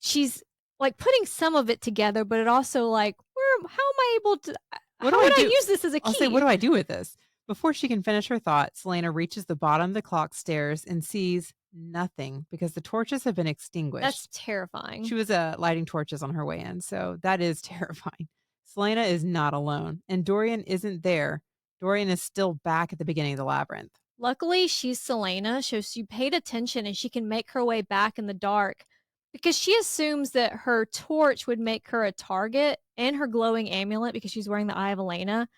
she's like putting some of it together, but it also like, how am I able to, how would I use this as a key? I'll say, what do I do with this? Before she can finish her thought, Celaena reaches the bottom of the clock stairs and sees nothing because the torches have been extinguished. That's terrifying. She was lighting torches on her way in, so that is terrifying. Celaena is not alone, and Dorian isn't there. Dorian is still back at the beginning of the labyrinth. Luckily, she's Celaena, so she paid attention and she can make her way back in the dark because she assumes that her torch would make her a target and her glowing amulet because she's wearing the Eye of Elena.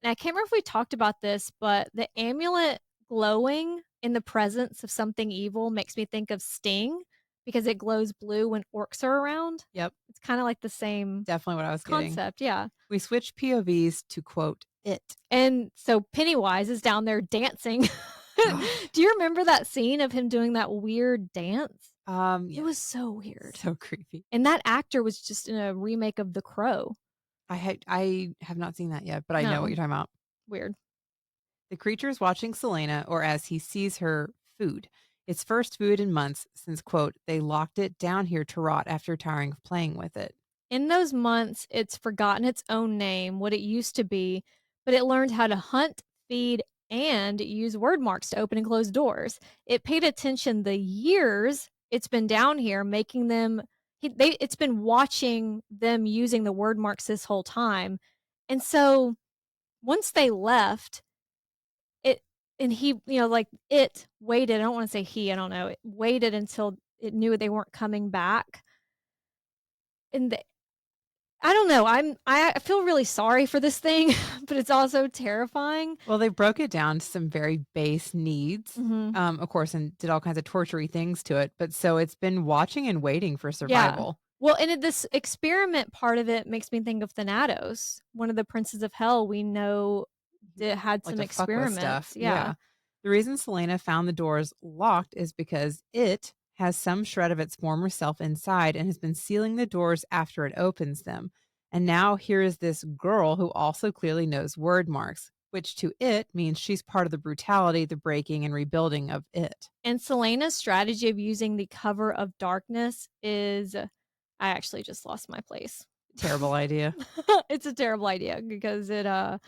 And I can't remember if we talked about this, but the amulet glowing in the presence of something evil makes me think of Sting because it glows blue when orcs are around. Yep. It's kind of like the same Definitely what I was concept, getting. yeah. We switch POVs to, quote, it. And so Pennywise is down there dancing. Do you remember that scene of him doing that weird dance? Yeah. It was so weird. So creepy. And that actor was just in a remake of The Crow. I have not seen that yet, but I know what you're talking about. Weird. The creature is watching Celaena, or as he sees her, food. Its first food in months since, quote, they locked it down here to rot after tiring of playing with it. In those months, it's forgotten its own name, what it used to be, but it learned how to hunt, feed, and use word marks to open and close doors. It paid attention the years it's been down here, making them it's been watching them using the word marks this whole time. And so once they left, he, like it waited. I don't want to say he, I don't know. It waited until it knew they weren't coming back. And I don't know. I feel really sorry for this thing, but it's also terrifying. Well, they broke it down to some very base needs, of course, and did all kinds of tortury things to it. But so it's been watching and waiting for survival. Yeah. Well, and this experiment part of it makes me think of Thanatos, one of the princes of hell we know that had some experiments. Stuff. Yeah. The reason Celaena found the doors locked is because it has some shred of its former self inside and has been sealing the doors after it opens them. And now here is this girl who also clearly knows word marks, which to it means she's part of the brutality, the breaking and rebuilding of it. And Celaena's strategy of using the cover of darkness is, I actually just lost my place. Terrible idea. It's a terrible idea because it, can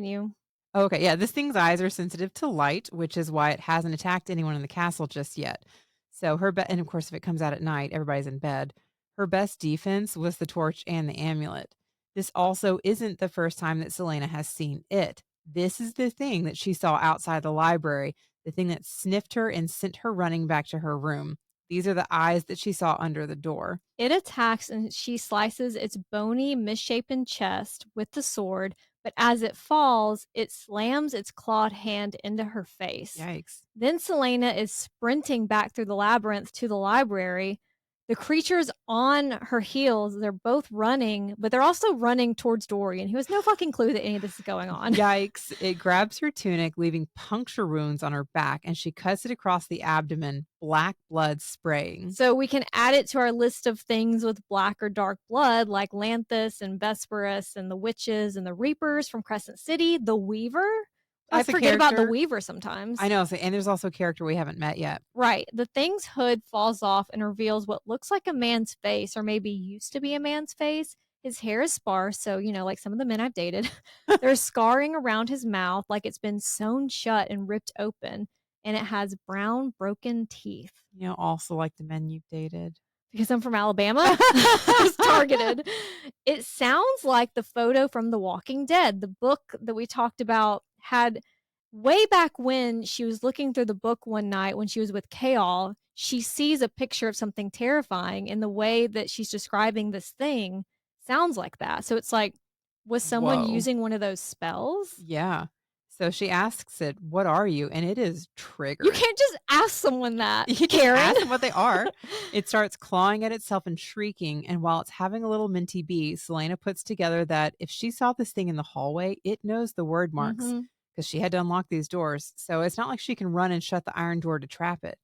you? Okay, yeah, this thing's eyes are sensitive to light, which is why it hasn't attacked anyone in the castle just yet. So and of course, if it comes out at night, everybody's in bed. Her best defense was the torch and the amulet. This also isn't the first time that Celaena has seen it. This is the thing that she saw outside the library, the thing that sniffed her and sent her running back to her room. These are the eyes that she saw under the door. It attacks and she slices its bony, misshapen chest with the sword, but as it falls, it slams its clawed hand into her face. Yikes. Then Celaena is sprinting back through the labyrinth to the library. The creature's on her heels. They're both running, but they're also running towards Dorian, who has no fucking clue that any of this is going on. Yikes. It grabs her tunic, leaving puncture wounds on her back, and she cuts it across the abdomen, black blood spraying. So we can add it to our list of things with black or dark blood, like Lanthus and Vesperus and the witches and the Reapers from Crescent City, the Weaver. I forget about the Weaver sometimes. I know, and there's also a character we haven't met yet. Right. The thing's hood falls off and reveals what looks like a man's face, or maybe used to be a man's face. His hair is sparse, so, like some of the men I've dated. There's scarring around his mouth, like it's been sewn shut and ripped open, and it has brown, broken teeth. Also like the men you've dated. Because I'm from Alabama? It's targeted. It sounds like the photo from The Walking Dead, the book that we talked about had way back when she was looking through the book one night when she was with Kaol. She sees a picture of something terrifying, and the way that she's describing this thing sounds like that. So it's like, was someone using one of those spells? Yeah. So she asks it, "What are you?" And it is triggered. You can't just ask someone that. You can't ask them what they are. It starts clawing at itself and shrieking. And while it's having a little minty bee, Celaena puts together that if she saw this thing in the hallway, it knows the word marks because she had to unlock these doors. So it's not like she can run and shut the iron door to trap it.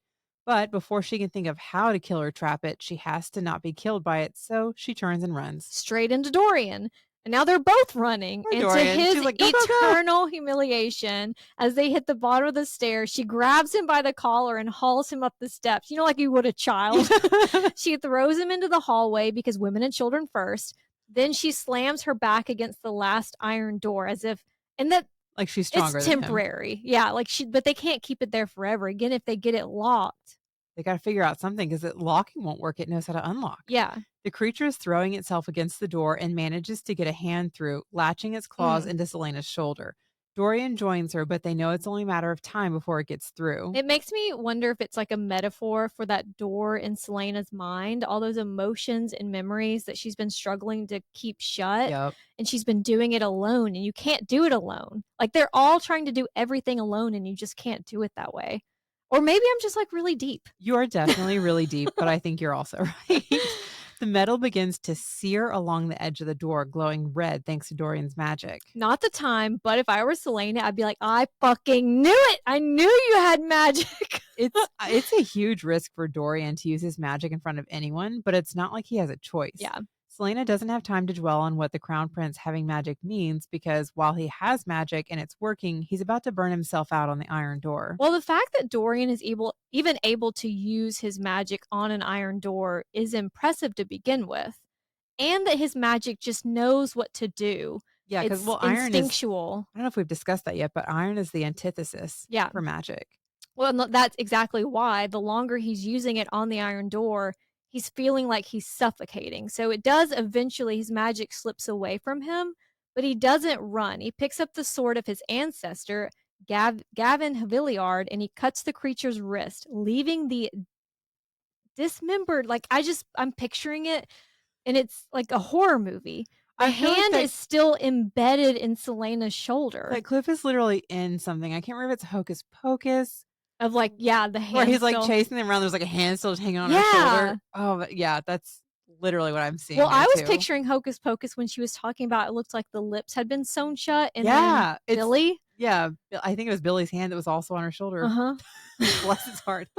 But before she can think of how to kill or trap it, she has to not be killed by it. So she turns and runs straight into Dorian. And now they're both running. And to his eternal humiliation, as they hit the bottom of the stairs, she grabs him by the collar and hauls him up the steps. Like you would a child. She throws him into the hallway because women and children first. Then she slams her back against the last iron door as if, and that like she's stronger. It's temporary. Yeah, but they can't keep it there forever. Again, if they get it locked, they got to figure out something because locking won't work. It knows how to unlock. Yeah. The creature is throwing itself against the door and manages to get a hand through, latching its claws into Celaena's shoulder. Dorian joins her, but they know it's only a matter of time before it gets through. It makes me wonder if it's like a metaphor for that door in Celaena's mind, all those emotions and memories that she's been struggling to keep shut. Yep. And she's been doing it alone, and you can't do it alone. Like they're all trying to do everything alone, and you just can't do it that way. Or maybe I'm just like really deep. You are definitely really deep, but I think you're also right. The metal begins to sear along the edge of the door, glowing red thanks to Dorian's magic. Not the time, but if I were Celaena, I'd be like, I fucking knew it. I knew you had magic. It's a huge risk for Dorian to use his magic in front of anyone, but it's not like he has a choice. Yeah. Celaena doesn't have time to dwell on what the Crown Prince having magic means because while he has magic and it's working, he's about to burn himself out on the iron door. Well, the fact that Dorian is even able to use his magic on an iron door is impressive to begin with. And that his magic just knows what to do. Yeah, because iron instinctual. I don't know if we've discussed that yet, but iron is the antithesis for magic. Well, that's exactly why the longer he's using it on the iron door, he's feeling like he's suffocating. So it does eventually, his magic slips away from him, but he doesn't run. He picks up the sword of his ancestor, Gavin Haviliard, and he cuts the creature's wrist, leaving the dismembered. I'm picturing it, and it's like a horror movie. The hand is still embedded in Celaena's shoulder. That clip is literally in something. I can't remember if it's Hocus Pocus. Of the hand. Where he's chasing them around. There's a hand still hanging on her shoulder. Oh, but yeah, that's literally what I'm seeing. Well, I was picturing Hocus Pocus when she was talking about it looked like the lips had been sewn shut. And then Billy. Yeah, I think it was Billy's hand that was also on her shoulder. Bless his heart.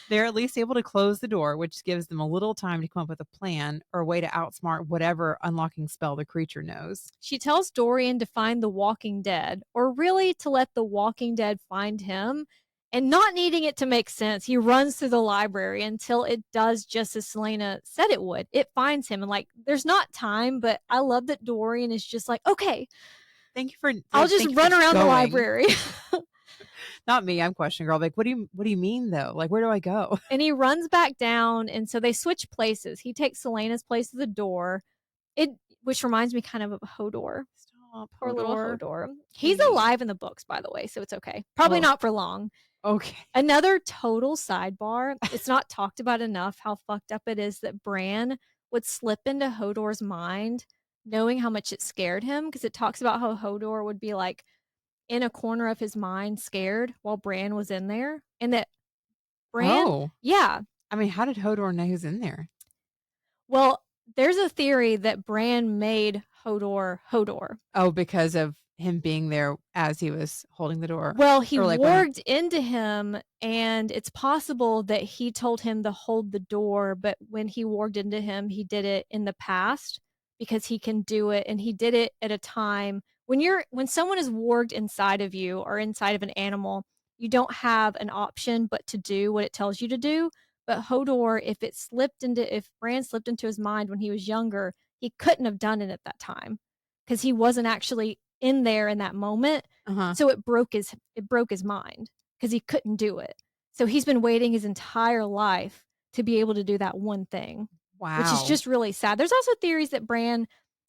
They're at least able to close the door, which gives them a little time to come up with a plan or a way to outsmart whatever unlocking spell the creature knows. She tells Dorian to find the Walking Dead, or really to let the Walking Dead find him. And not needing it to make sense, he runs through the library until it does just as Celaena said it would. It finds him, and there's not time, but I love that Dorian is just like, okay, thank you for. I'll just run around the library. Not me. I'm questioning, girl. What do you mean though? Where do I go? And he runs back down, and so they switch places. He takes Celaena's place at the door. Which reminds me kind of Hodor. Stop, poor little Hodor. He's alive in the books, by the way, so it's okay. Probably not for long. Okay. Another total sidebar. It's not talked about enough how fucked up it is that Bran would slip into Hodor's mind, knowing how much it scared him, because it talks about how Hodor would be in a corner of his mind scared while Bran was in there, and that Bran. Oh. Yeah. I mean, how did Hodor know he was in there? Well, there's a theory that Bran made Hodor. Oh, because of him being there as he was holding the door? Well, he Or like when warged into him, and it's possible that he told him to hold the door, but when he warged into him, he did it in the past because he can do it, and he did it at a time when someone is warged inside of you or inside of an animal, you don't have an option but to do what it tells you to do. But Hodor, if Bran slipped into his mind when he was younger, he couldn't have done it at that time because he wasn't actually in there in that moment. So it broke his mind because he couldn't do it. So he's been waiting his entire life to be able to do that one thing. Wow. Which is just really sad. There's also theories that Bran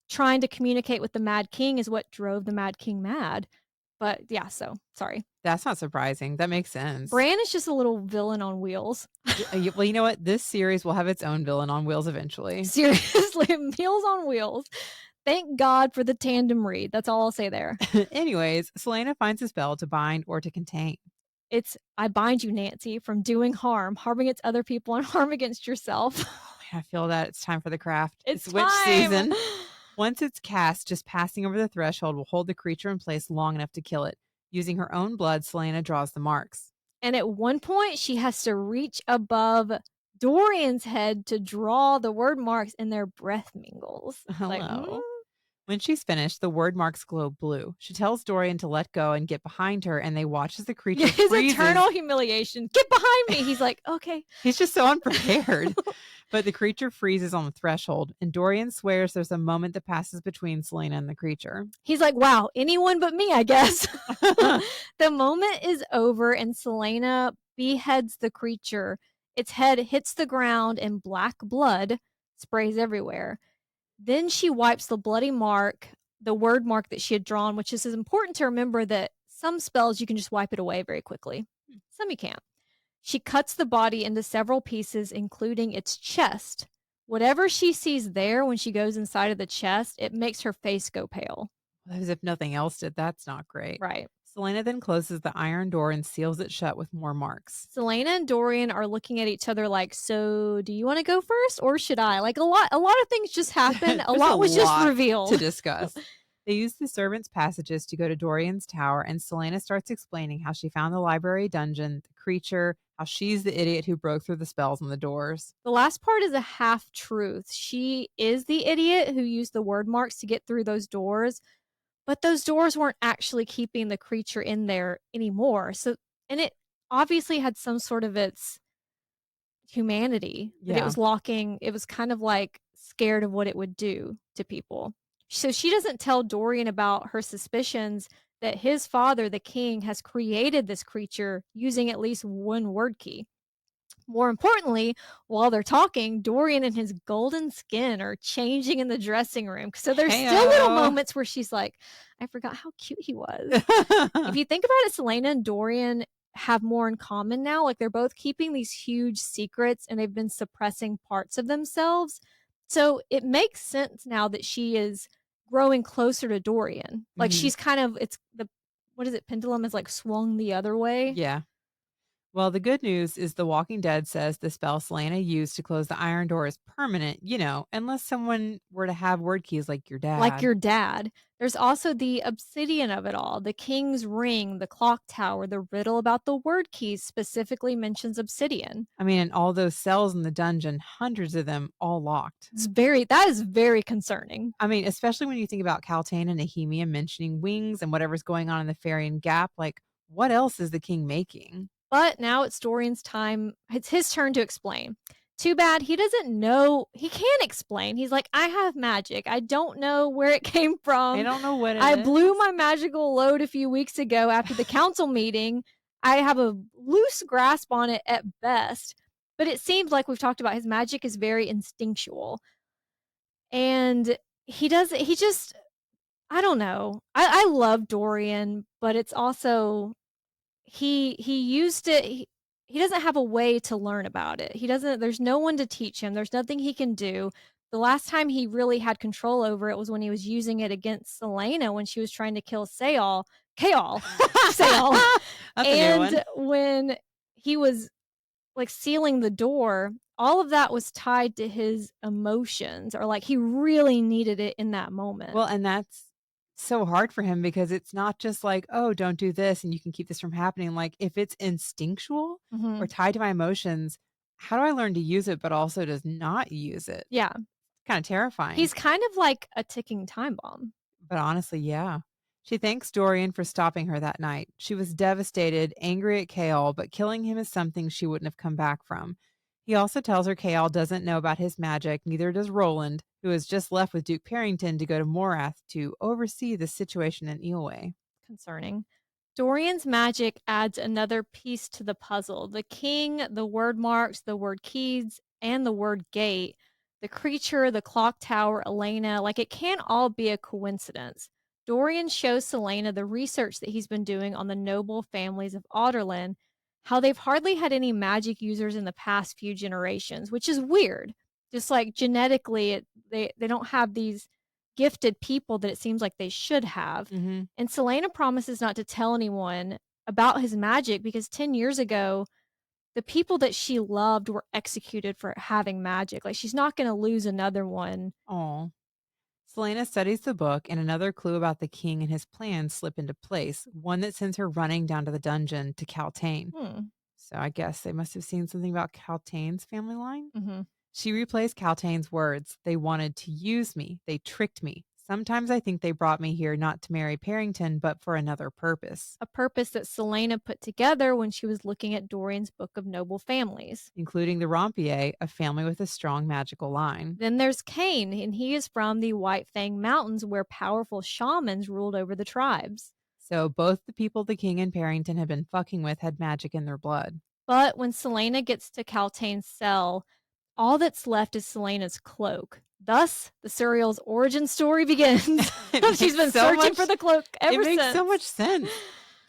trying to communicate with the Mad King is what drove the Mad King mad. But yeah, so sorry. That's not surprising. That makes sense. Bran is just a little villain on wheels. Well, you know what? This series will have its own villain on wheels eventually. Seriously, Meals on Wheels. Thank God for the tandem read. That's all I'll say there. Anyways, Celaena finds a spell to bind or to contain. It's I bind you, Nancy, from doing harm against other people and harm against yourself. I feel that it's time for the craft. It's witch time. season. Once it's cast, just passing over the threshold will hold the creature in place long enough to kill it. Using her own blood, Celaena draws the marks. And at one point, she has to reach above Dorian's head to draw the word marks, and their breath mingles. Hello. When she's finished, the word marks glow blue. She tells Dorian to let go and get behind her, and they watch as the creature freezes. Eternal humiliation. Get behind me. He's like, okay. He's just so unprepared. But the creature freezes on the threshold, and Dorian swears there's a moment that passes between Celaena and the creature. He's like, wow, anyone but me, I guess. The moment is over, and Celaena beheads the creature. Its head hits the ground, and black blood sprays everywhere. Then she wipes the bloody mark, the word mark that she had drawn, which is important to remember that some spells you can just wipe it away very quickly. Some you can't. She cuts the body into several pieces, including its chest. Whatever she sees there when she goes inside of the chest, it makes her face go pale. As if nothing else did. That's not great. Right. Celaena then closes the iron door and seals it shut with more marks. Celaena and Dorian are looking at each other like, so do you want to go first or should I? Like a lot of things just happen. a lot was just revealed to discuss. They use the servants' passages to go to Dorian's tower, and Celaena starts explaining how she found the library dungeon, the creature, how she's the idiot who broke through the spells on the doors. The last part is a half-truth. She is the idiot who used the word marks to get through those doors, but those doors weren't actually keeping the creature in there anymore. So, and it obviously had some sort of its humanity that it was locking. It was kind of like scared of what it would do to people. So she doesn't tell Dorian about her suspicions that his father, the king, has created this creature using at least one word key. More importantly, while they're talking, Dorian and his golden skin are changing in the dressing room. So there's still little moments where she's like, I forgot how cute he was. If you think about it, Celaena and Dorian have more in common now. Like they're both keeping these huge secrets and they've been suppressing parts of themselves. So it makes sense now that she is growing closer to Dorian. Like she's kind of, pendulum is like swung the other way. Yeah. Well, the good news is The Walking Dead says the spell Celaena used to close the iron door is permanent, unless someone were to have word keys like your dad. Like your dad. There's also the obsidian of it all, the king's ring, the clock tower, the riddle about the word keys specifically mentions obsidian. I mean, and all those cells in the dungeon, hundreds of them all locked. That is very concerning. I mean, especially when you think about Caltaine and Nehemia mentioning wings and whatever's going on in the Farian Gap, like what else is the king making? But now it's Dorian's time. It's his turn to explain. Too bad he doesn't know. He can't explain. He's like, I have magic. I don't know where it came from. I don't know what it is. I blew my magical load a few weeks ago after the council meeting. I have a loose grasp on it at best. But it seems like we've talked about his magic is very instinctual. And he just, I don't know. I love Dorian, but it's also... He used it. He doesn't have a way to learn about it. There's no one to teach him. There's nothing he can do. The last time he really had control over it was when he was using it against Celaena when she was trying to kill Saol. And when he was like sealing the door, all of that was tied to his emotions, or like he really needed it in that moment. Well, and that's so hard for him because it's not just like, oh, don't do this and you can keep this from happening. Like if it's instinctual or tied to my emotions, how do I learn to use it, but also does not use it? Yeah. Kind of terrifying. He's kind of like a ticking time bomb. But honestly, yeah. She thanks Dorian for stopping her that night. She was devastated, angry at Chaol, but killing him is something she wouldn't have come back from. He also tells her Chaol doesn't know about his magic, neither does Roland, who has just left with Duke Parrington to go to Morath to oversee the situation in Eelway. Concerning. Dorian's magic adds another piece to the puzzle. The king, the wyrdmarks, the word keys, and the word gate, the creature, the clock tower, Celaena, like it can't all be a coincidence. Dorian shows Celaena the research that he's been doing on the noble families of Adarlan, how they've hardly had any magic users in the past few generations, which is weird. Just like genetically, they don't have these gifted people that it seems like they should have. Mm-hmm. And Celaena promises not to tell anyone about his magic because 10 years ago, the people that she loved were executed for having magic. Like she's not going to lose another one. Oh. Celaena studies the book, and another clue about the king and his plans slip into place, one that sends her running down to the dungeon to Kaltain. So I guess they must have seen something about Kaltain's family line. Mm-hmm. She replays Kaltain's words. They wanted to use me. They tricked me. Sometimes I think they brought me here not to marry Parrington, but for another purpose. A purpose that Celaena put together when she was looking at Dorian's Book of Noble Families. Including the Rompier, a family with a strong magical line. Then there's Cain, and he is from the White Fang Mountains where powerful shamans ruled over the tribes. So both the people the king and Parrington had been fucking with had magic in their blood. But when Celaena gets to Kaltain's cell, all that's left is Celaena's cloak. Thus, the serial's origin story begins. She's been searching for the cloak ever since. It makes so much sense.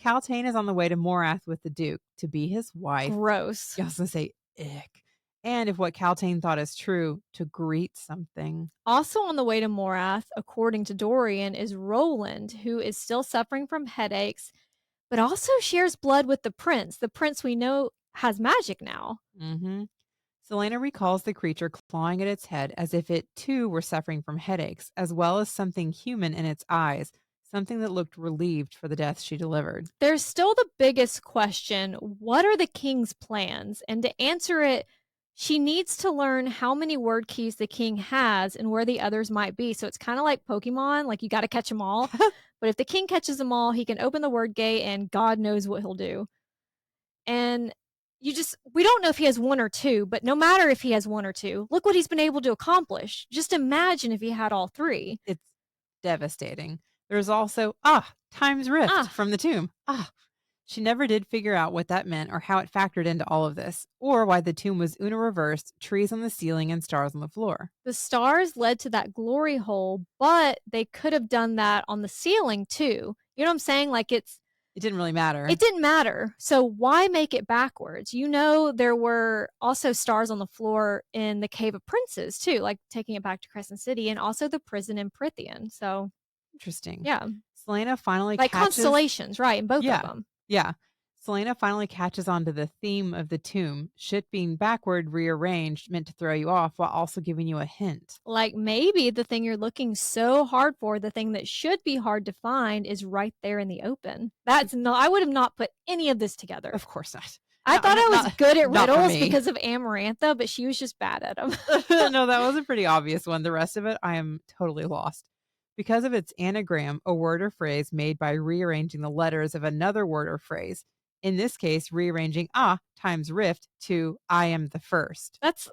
Kaltain is on the way to Morath with the Duke to be his wife. Gross. You also say, ick. And if what Kaltain thought is true, to greet something. Also on the way to Morath, according to Dorian, is Roland, who is still suffering from headaches, but also shares blood with the prince. The prince we know has magic now. Mm-hmm. Celaena recalls the creature clawing at its head as if it too were suffering from headaches, as well as something human in its eyes, something that looked relieved for the death she delivered. There's still the biggest question: what are the king's plans? And to answer it, she needs to learn how many word keys the king has and where the others might be. So it's kind of like Pokemon, like you got to catch them all. But if the king catches them all, he can open the word gate and God knows what he'll do. And we don't know if he has one or two, but no matter if he has one or two, look what he's been able to accomplish. Just imagine if he had all three. It's devastating. There's also, time's rift from the tomb. She never did figure out what that meant or how it factored into all of this, or why the tomb was Una reversed, trees on the ceiling and stars on the floor. The stars led to that glory hole, but they could have done that on the ceiling too. You know what I'm saying? Like it didn't really matter. It didn't matter. So why make it backwards? You know, there were also stars on the floor in the Cave of Princes too, like taking it back to Crescent City, and also the prison in Prythian. So interesting. Yeah. Celaena finally like constellations, right? In both of them. Yeah. Celaena finally catches on to the theme of the tomb. Shit being backward, rearranged, meant to throw you off while also giving you a hint. Like maybe the thing you're looking so hard for, the thing that should be hard to find, is right there in the open. I would have not put any of this together. Of course not. I thought I was good at riddles because of Amarantha, but she was just bad at them. No, that was a pretty obvious one. The rest of it, I am totally lost. Because of its anagram, a word or phrase made by rearranging the letters of another word or phrase. In this case, rearranging times rift to I am the first. That's,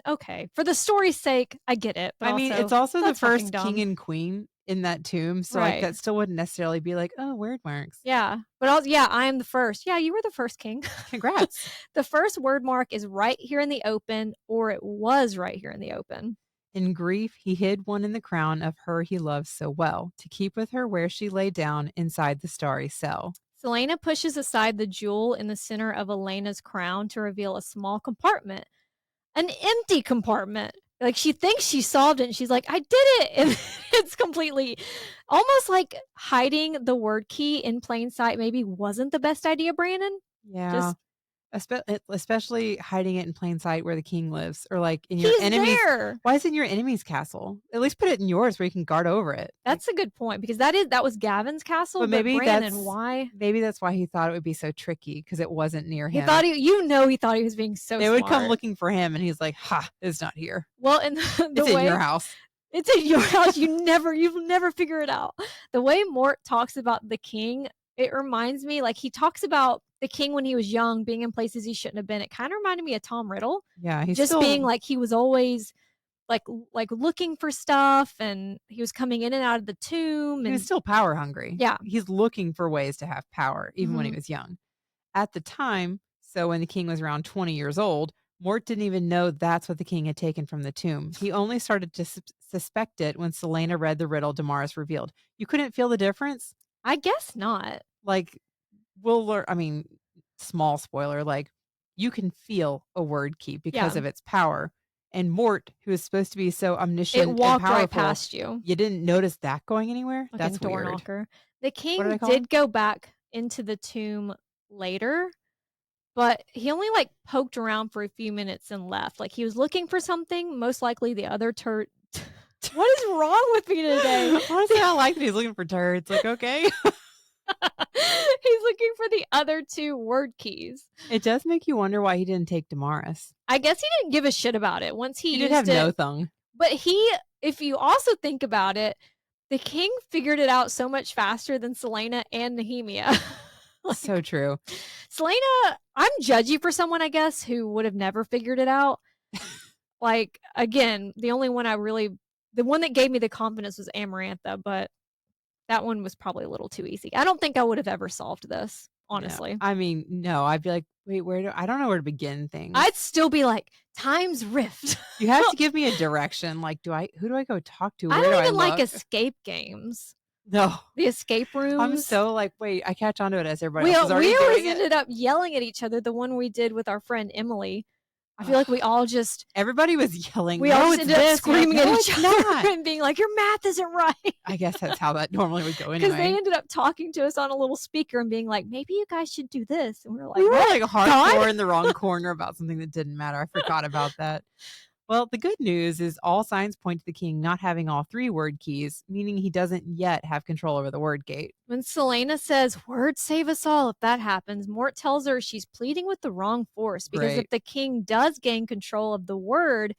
okay. For the story's sake, I get it. But it's also the first king and queen in that tomb. So like that still wouldn't necessarily be like, wyrdmarks. Yeah. But I am the first. Yeah, you were the first king. Congrats. The first wyrdmark is right here in the open, or it was right here in the open. In grief, he hid one in the crown of her he loved so well, to keep with her where she lay down inside the starry cell. Celaena pushes aside the jewel in the center of Elena's crown to reveal a small compartment. An empty compartment. Like she thinks she solved it and she's like, I did it. And it's completely almost like hiding the word key in plain sight maybe wasn't the best idea, Brandon. Yeah. Especially hiding it in plain sight where the king lives, or like in your He's enemy's. there. Why is it in your enemy's castle? At least put it in yours where you can guard over it. That's a good point, because that was Gavin's castle, but Brandon, why? Maybe that's why he thought it would be so tricky, because it wasn't near him. He thought he thought he was being so They smart. would come looking for him, and he's like, "Ha, it's not here." Well, and it's in your house. It's in your house. You'll never figure it out. The way Mort talks about the king, it reminds me, like, he talks about the king when he was young, being in places he shouldn't have been. It kind of reminded me of Tom Riddle. Yeah, he's just being like, he was always like looking for stuff, and he was coming in and out of the tomb. He was still power hungry. Yeah, he's looking for ways to have power, even when he was young. At the time, so when the king was around 20 years old, Mort didn't even know that's what the king had taken from the tomb. He only started to suspect it when Celaena read the riddle Damaris revealed. You couldn't feel the difference? I guess not. Like, we'll learn. I mean, small spoiler, like, you can feel a word key because of its power. And Mort, who is supposed to be so omniscient and walked and powerful, right past you. You didn't notice that going anywhere? That's door weird. Knocker. The king did go back into the tomb later, but he only like poked around for a few minutes and left. Like, he was looking for something, most likely the other turd. What is wrong with me today? Honestly, I like that he's looking for turds. Like, okay. He's looking for the other two word keys. It does make you wonder why he didn't take Damaris. I guess he didn't give a shit about it once he did have no thong. But if you also think about it, the king figured it out so much faster than Celaena and Nehemia. Like, so true. Celaena, I'm judgy for someone, I guess, who would have never figured it out. Like, again, the one that gave me the confidence was Amarantha, but that one was probably a little too easy. I don't think I would have ever solved this, honestly. No. I mean, no, I'd be like, wait, I don't know where to begin things. I'd still be like, Time's Rift. You have to give me a direction. Like, who do I go talk to? I don't even like escape games. No. The escape rooms. I'm so like, wait, I catch on to it as everybody else is already doing it. We always ended up yelling at each other. The one we did with our friend Emily. I feel like we all just... Everybody was yelling. We all ended up screaming at each other and being like, your math isn't right. I guess that's how that normally would go anyway. Because they ended up talking to us on a little speaker and being like, maybe you guys should do this. And we were like hardcore in the wrong corner about something that didn't matter. I forgot about that. Well, the good news is all signs point to the king not having all three word keys, meaning he doesn't yet have control over the word gate. When Celaena says, "Word save us all," if that happens, Mort tells her she's pleading with the wrong force, because if the king does gain control of the word,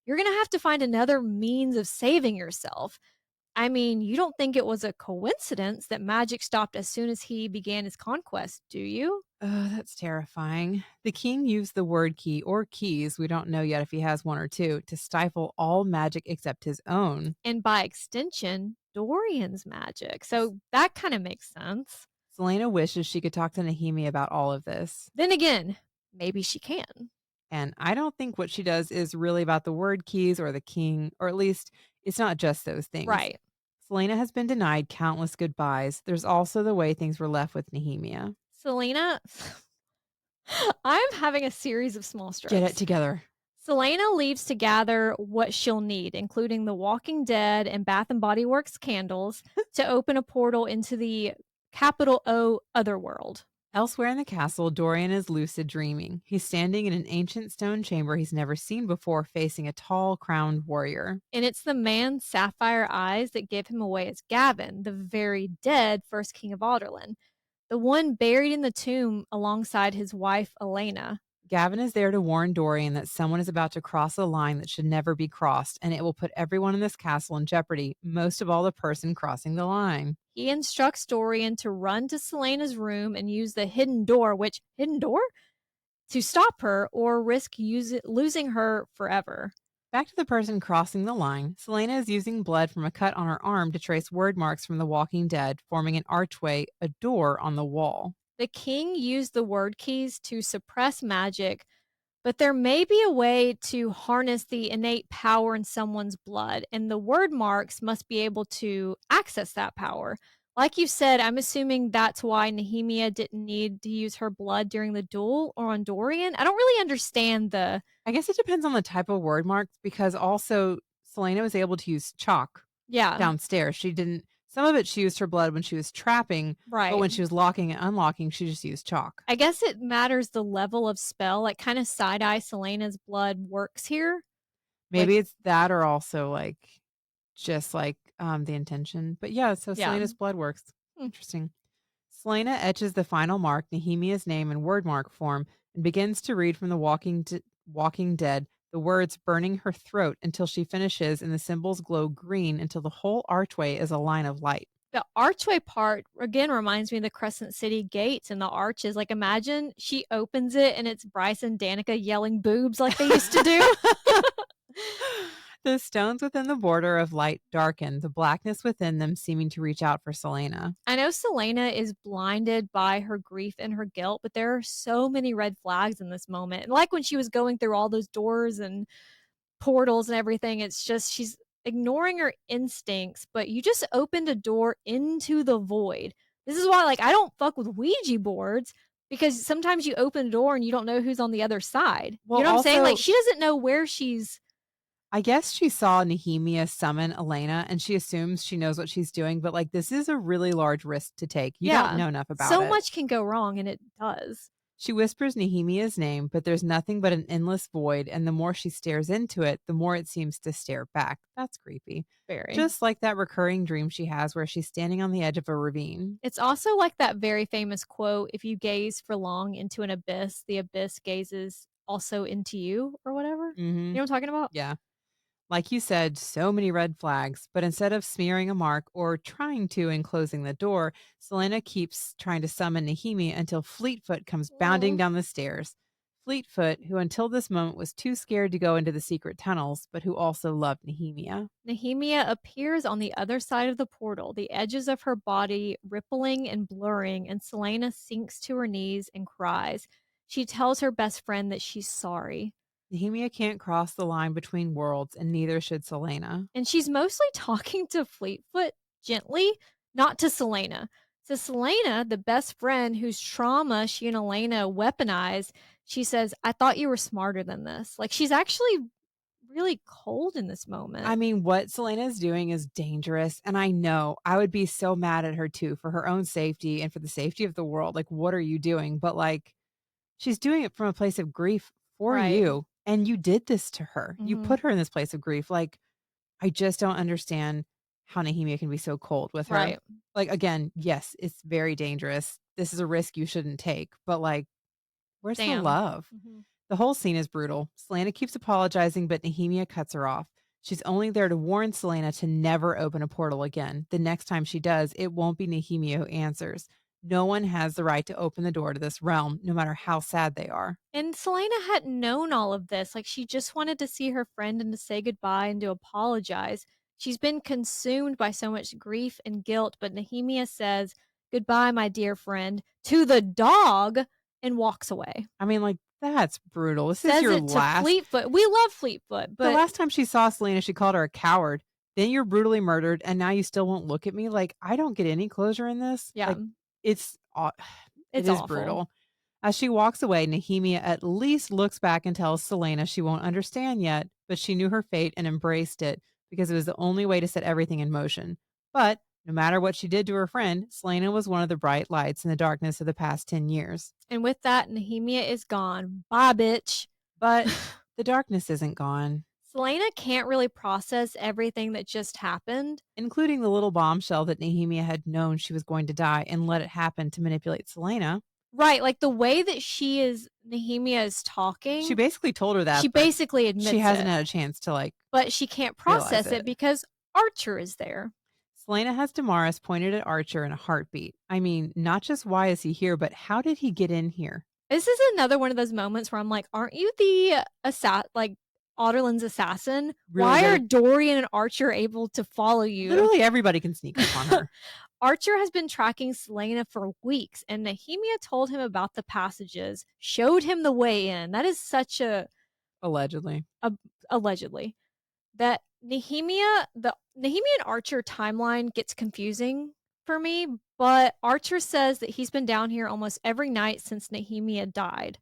you're going to have to find another means of saving yourself. I mean, you don't think it was a coincidence that magic stopped as soon as he began his conquest, do you? Oh, that's terrifying. The king used the word key, or keys, we don't know yet if he has one or two, to stifle all magic except his own. And by extension, Dorian's magic. So that kind of makes sense. Celaena wishes she could talk to Nehemia about all of this. Then again, maybe she can. And I don't think what she does is really about the word keys or the king, or at least it's not just those things. Right. Celaena has been denied countless goodbyes. There's also the way things were left with Nehemia. Celaena, I'm having a series of small strokes. Get it together. Celaena leaves to gather what she'll need, including the Walking Dead and Bath and Body Works candles, to open a portal into the capital O Otherworld. Elsewhere in the castle, Dorian is lucid dreaming. He's standing in an ancient stone chamber he's never seen before, facing a tall, crowned warrior. And it's the man's sapphire eyes that give him away as Gavin, the very dead first king of Alderlan, the one buried in the tomb alongside his wife, Celaena. Gavin is there to warn Dorian that someone is about to cross a line that should never be crossed, and it will put everyone in this castle in jeopardy, most of all the person crossing the line. He instructs Dorian to run to Celaena's room and use the hidden door, to stop her or risk losing her forever. Back to the person crossing the line, Celaena is using blood from a cut on her arm to trace word marks from the Walking Dead, forming an archway, a door on the wall. The king used the word keys to suppress magic, but there may be a way to harness the innate power in someone's blood, and the word marks must be able to access that power. Like you said, I'm assuming that's why Nehemia didn't need to use her blood during the duel or on Dorian. I don't really understand I guess it depends on the type of word marks, because also Celaena was able to use chalk downstairs. She didn't. Some of it she used her blood when she was trapping, but Right. when she was locking and unlocking, she just used chalk. I guess it matters the level of spell, like, kinda side-eye Celaena's blood works here. Like Maybe it's that or also, like, just, like, the intention. But yeah, so yeah. Celaena's blood works. Hmm. Interesting. Celaena etches the final mark, Nehemia's name, in word mark form and begins to read from the Walking Dead the words burning her throat until she finishes and the symbols glow green until the whole archway is a line of light. The archway part, again, reminds me of the Crescent City gates and the arches, like, imagine she opens it and it's Bryce and Danika yelling boobs like they used to do. The stones within the border of light darken, the blackness within them seeming to reach out for Celaena. I know Celaena is blinded by her grief and her guilt, but there are so many red flags in this moment. And like when she was going through all those doors and portals and everything, it's just she's ignoring her instincts, but you just opened a door into the void. This is why, like, I don't fuck with Ouija boards because sometimes you open a door and you don't know who's on the other side. You Well, know what I'm saying? Like, also, she doesn't know where she's. I guess she saw Nehemia summon Elena and she assumes she knows what she's doing, but like this is a really large risk to take. You don't Yeah. know enough about So it. much can go wrong, and it does. She whispers Nehemia's name, but there's nothing but an endless void, and the more she stares into it, the more it seems to stare back. That's creepy. Very. Just like that recurring dream she has where she's standing on the edge of a ravine. It's also like that very famous quote, "If you gaze for long into an abyss, the abyss gazes also into you," or whatever. Mm-hmm. You know what I'm talking about? Yeah. Like you said, so many red flags, but instead of smearing a mark or trying to in closing the door, Celaena keeps trying to summon Nehemia until Fleetfoot comes bounding Mm. down the stairs. Fleetfoot, who until this moment was too scared to go into the secret tunnels, but who also loved Nehemia. Nehemia appears on the other side of the portal, the edges of her body rippling and blurring, and Celaena sinks to her knees and cries. She tells her best friend that she's sorry. Nehemia can't cross the line between worlds, and neither should Celaena. And she's mostly talking to Fleetfoot gently, not to Celaena. To Celaena, the best friend whose trauma she and Elena weaponize, she says, I thought you were smarter than this. Like, she's actually really cold in this I moment. mean, what Celaena is doing is dangerous, and I know I would be so mad at her too for her own safety and for the safety of the world. Like, what are you doing? But like, she's doing it from a place of grief for Right. you, and you did this to her. You Hmm. put her in this place of grief. Like, I just don't understand how Nehemia can be so cold with her. Right. Like, again, yes, it's very dangerous. This is a risk you shouldn't take, but like, where's the Damn. love? Hmm. The whole scene is brutal. Celaena keeps apologizing, but Nehemia cuts her off. She's only there to warn Celaena to never open a portal again. The next time she does, it won't be Nehemia who answers. No one has the right to open the door to this realm, no matter how sad they are. And Celaena hadn't known all of this. Like, she just wanted to see her friend and to say goodbye and to apologize. She's been consumed by so much grief and guilt, but Nehemia says, Goodbye, my dear friend, to the dog and walks away. I mean, like, that's brutal. This is Says your it to last. Fleetfoot. We love Fleetfoot, The but last time she saw Celaena, she called her a coward. Then you're brutally murdered, and now you still won't look at me. Like, I don't get any closure in this. yeah, Like, it's it it's is awful. brutal. As she walks away, Nehemia at least looks back and tells Celaena she won't understand yet, but she knew her fate and embraced it because it was the only way to set everything in motion. But no matter what she did to her friend, Celaena was one of the bright lights in the darkness of the past 10 years. And with that, Nehemia is gone. Bye, bitch. But the darkness isn't gone, Celaena can't really process everything that just happened. including the little bombshell that Nehemia had known she was going to die and let it happen to manipulate Celaena. Right, like, the way that Nehemia is She talking, basically told her that, she but basically admits she hasn't it, had a chance to like but she can't realize process it it. because Archer is there. Celaena has Damaris pointed at Archer in a heartbeat. I mean, not just why is he here, but how did he get in here? This is another one of those moments where I'm like, aren't you the like, Otterland's assassin? Really Why are good. Dorian and Archer able to follow you? Literally everybody can sneak up on her. Archer has been tracking Celaena for weeks, and Nehemia told him about the passages, showed him the way in. That is such Allegedly. allegedly. That the Nehemia and Archer timeline gets confusing for me, but Archer says that he's been down here almost every night since Nehemia died.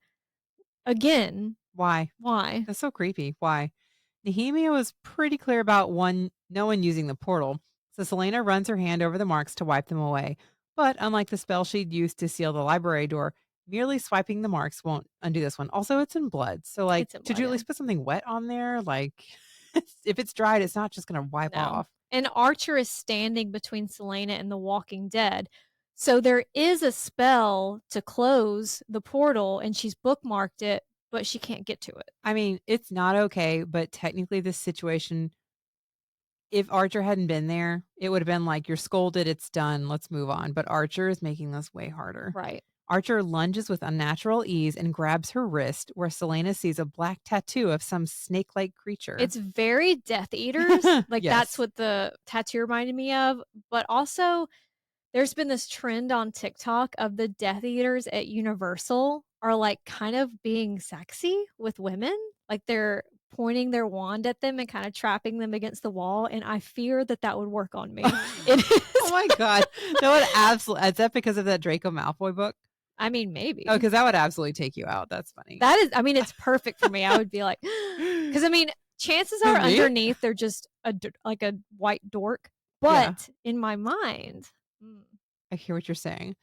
Again, Why? why? That's so creepy. Why? Nehemia was pretty clear about no one using the portal. So Celaena runs her hand over the marks to wipe them away. But unlike the spell she'd used to seal the library door, merely swiping the marks won't undo this one. Also, it's in blood. So, like, It's in should blood, you at yeah. least put something wet on there? Like, if it's dried, it's not just going to wipe No. off. And Archer is standing between Celaena and the Walking Dead. So there is a spell to close the portal, and she's bookmarked it, but she can't get to it. I mean, it's not okay, but technically this situation, if Archer hadn't been there, it would have been like, you're scolded, it's done, let's move on. But Archer is making this way harder. Right. Archer lunges with unnatural ease and grabs her wrist, where Celaena sees a black tattoo of some snake-like creature. It's very Death Eaters. Like, Yes. That's what the tattoo reminded me of. But also, there's been this trend on TikTok of the Death Eaters at Universal are like kind of being sexy with women. Like they're pointing their wand at them and kind of trapping them against the wall. And I fear that that would work on me. It is. Oh my God. That would absolutely, is that because of that Draco Malfoy book? I mean, maybe. Oh, because that would absolutely take you out. That's funny. That is, I mean, it's perfect for me. I would be like, because I mean, chances are underneath they're just like a white dork. But in my mind, I hear what you're saying.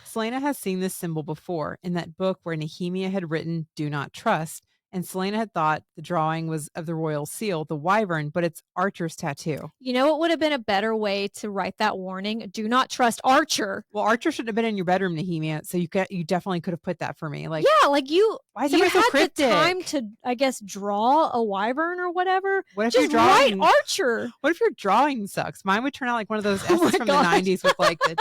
Celaena has seen this symbol before in that book where Nehemia had written, "Do not trust." And Celaena had thought the drawing was of the royal seal, the wyvern, but it's Archer's tattoo. You know what would have been a better way to write that warning? Do not trust Archer. Well, Archer shouldn't have been in your bedroom, Nehemia. So you definitely could have put that for me. Like, yeah, like why is you so had cryptic? The time to, I guess, draw a wyvern or whatever. What if just you're drawing write Archer? What if your drawing sucks? Mine would turn out like one of those S's from the 90s with like the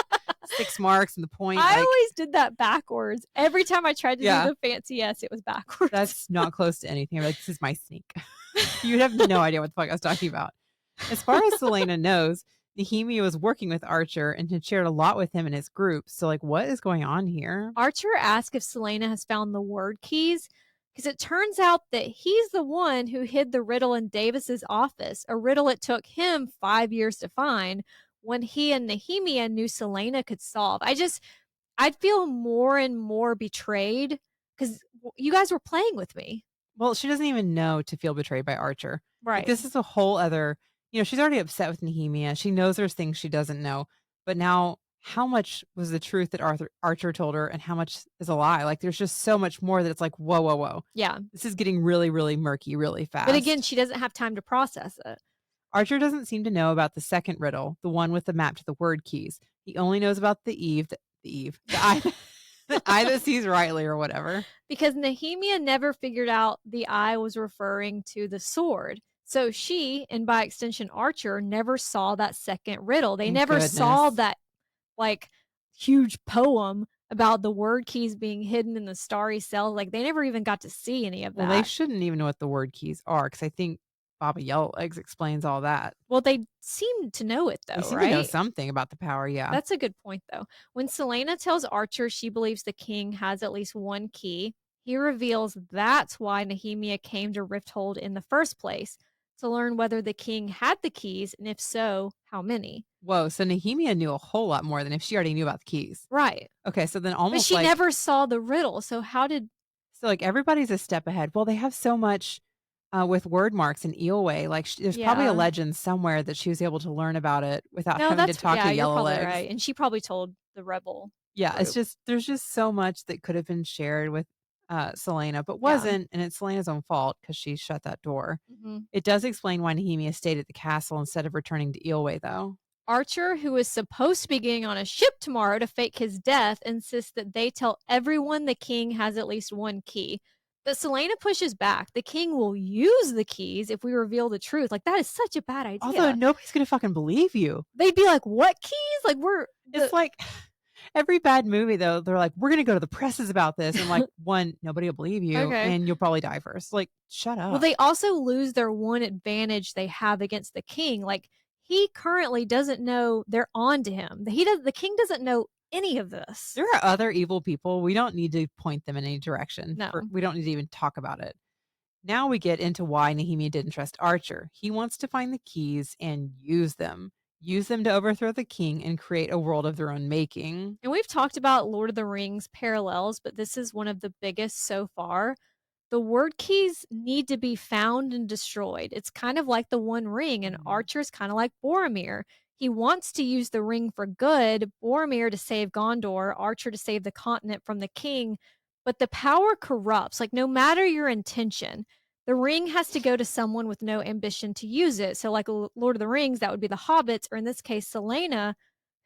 6 marks and the point. I always did that backwards. Every time I tried to do the fancy S, it was backwards. That's not close to anything. Like, this is my sneak. You'd have no idea what the fuck I was talking about. As far as Celaena knows, Nehemia was working with Archer and had shared a lot with him and his group. So, like, what is going on here? Archer asks if Celaena has found the word keys, because it turns out that he's the one who hid the riddle in Davis's office, a riddle it took him 5 years to find, when he and Nehemia knew Celaena could solve. I'd feel more and more betrayed because you guys were playing with me. Well, she doesn't even know to feel betrayed by Archer. Right. Like, this is a whole other, she's already upset with Nehemia. She knows there's things she doesn't know. But now, how much was the truth that Archer told her and how much is a lie? Like, there's just so much more that it's like, whoa, whoa, whoa. Yeah. This is getting really, really murky really fast. But again, she doesn't have time to process it. Archer doesn't seem to know about the second riddle, the one with the map to the word keys. He only knows about the eye that sees rightly or whatever. Because Nehemia never figured out the eye was referring to the sword. So she, and by extension Archer, never saw that second riddle. They never saw that like huge poem about the word keys being hidden in the starry cell. Like they never even got to see any of that. Well, they shouldn't even know what the word keys are, because I think Baba Yellowlegs explains all that. Well, they seem to know it, though, they seem to know something about the power, yeah. That's a good point, though. When Celaena tells Archer she believes the king has at least one key, he reveals that's why Nehemia came to Rifthold in the first place, to learn whether the king had the keys, and if so, how many. Whoa, so Nehemia knew a whole lot more than if she already knew about the keys. Right. Okay, so then almost But she never saw the riddle, so how did... So, like, everybody's a step ahead. Well, they have so much... with wyrdmarks and Eelway, like there's probably a legend somewhere that she was able to learn about it without having to talk to Yellowlegs. Right. And she probably told the rebel. Yeah, group. It's just there's just so much that could have been shared with Celaena, but wasn't, and it's Celaena's own fault because she shut that door. Mm-hmm. It does explain why Nehemia stayed at the castle instead of returning to Eelway, though. Archer, who is supposed to be getting on a ship tomorrow to fake his death, insists that they tell everyone the king has at least one key. But Celaena pushes back. The king will use the keys if we reveal the truth. Like, that is such a bad idea. Although nobody's going to fucking believe you. They'd be like, what keys? Like, it's like every bad movie, though. They're like, we're going to go to the presses about this. And like, one, nobody will believe you. Okay. And you'll probably die first. Like, shut up. Well, they also lose their one advantage they have against the king. Like, he currently doesn't know they're on to him. The king doesn't know any of this. There are other evil people. We don't need to point them in any direction. No. We don't need to even talk about it. Now we get into why Nehemia didn't trust Archer. He wants to find the keys and use them. Use them to overthrow the king and create a world of their own making. And we've talked about Lord of the Rings parallels, but this is one of the biggest so far. the word keys need to be found and destroyed. It's kind of like the One Ring, and Archer's kind of like Boromir. He wants to use the ring for good, Boromir to save Gondor, Archer to save the continent from the king, but the power corrupts. Like, no matter your intention, the ring has to go to someone with no ambition to use it. So, like Lord of the Rings, that would be the hobbits, or in this case, Celaena,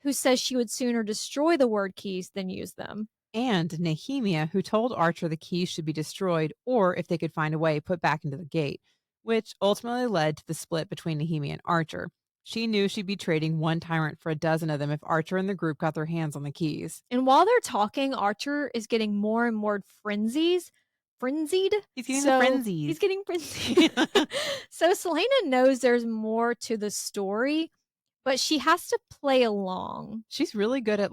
who says she would sooner destroy the word keys than use them. And Nehemia, who told Archer the keys should be destroyed or, if they could find a way, put back into the gate, which ultimately led to the split between Nehemia and Archer. She knew she'd be trading one tyrant for a dozen of them if Archer and the group got their hands on the keys. And while they're talking, Archer is getting more and more frenzied. He's getting the frenzies. He's getting frenzied. So Celaena knows there's more to the story, but she has to play along. She's really good at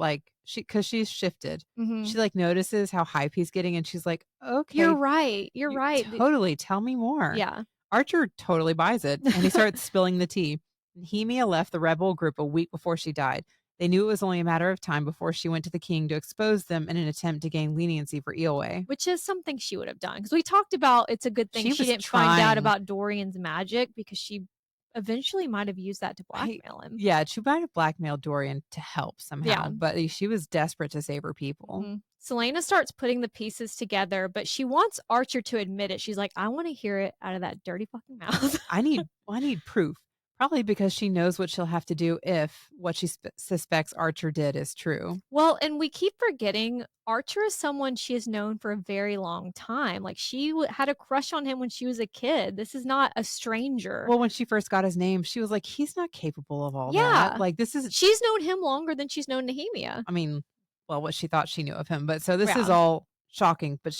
because she's shifted. She notices how hype he's getting, and she's like, "Okay, you're right. You're right. Totally, tell me more." Yeah. Archer totally buys it, and he starts spilling the tea. Nehemia left the rebel group a week before she died. They knew it was only a matter of time before she went to the king to expose them in an attempt to gain leniency for Eowyn. Which is something she would have done. Because we talked about it's a good thing she didn't find out about Dorian's magic, because she eventually might have used that to blackmail him. Yeah, she might have blackmailed Dorian to help somehow, but she was desperate to save her people. Celaena starts putting the pieces together, but she wants Archer to admit it. She's like, I want to hear it out of that dirty fucking mouth. I need proof. Probably because she knows what she'll have to do if what she suspects Archer did is true. Well, and we keep forgetting Archer is someone she has known for a very long time. Like, she had a crush on him when she was a kid. This is not a stranger. Well, when she first got his name, she was like, he's not capable of all that. Like, she's known him longer than she's known Nehemia. I mean, well, what she thought she knew of him. But so this is all shocking, but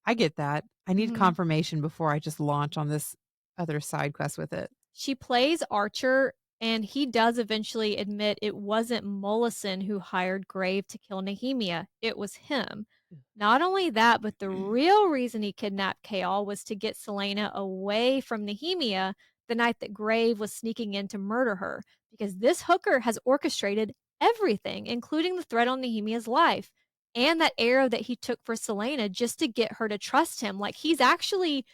I get that. I need confirmation before I just launch on this other side quest with it. She plays Archer, and he does eventually admit it wasn't Mollison who hired Grave to kill Nehemia. It was him. Not only that, but the real reason he kidnapped Chaol was to get Celaena away from Nehemia the night that Grave was sneaking in to murder her, because this hooker has orchestrated everything, including the threat on Nehemia's life and that arrow that he took for Celaena just to get her to trust him. Like, he's actually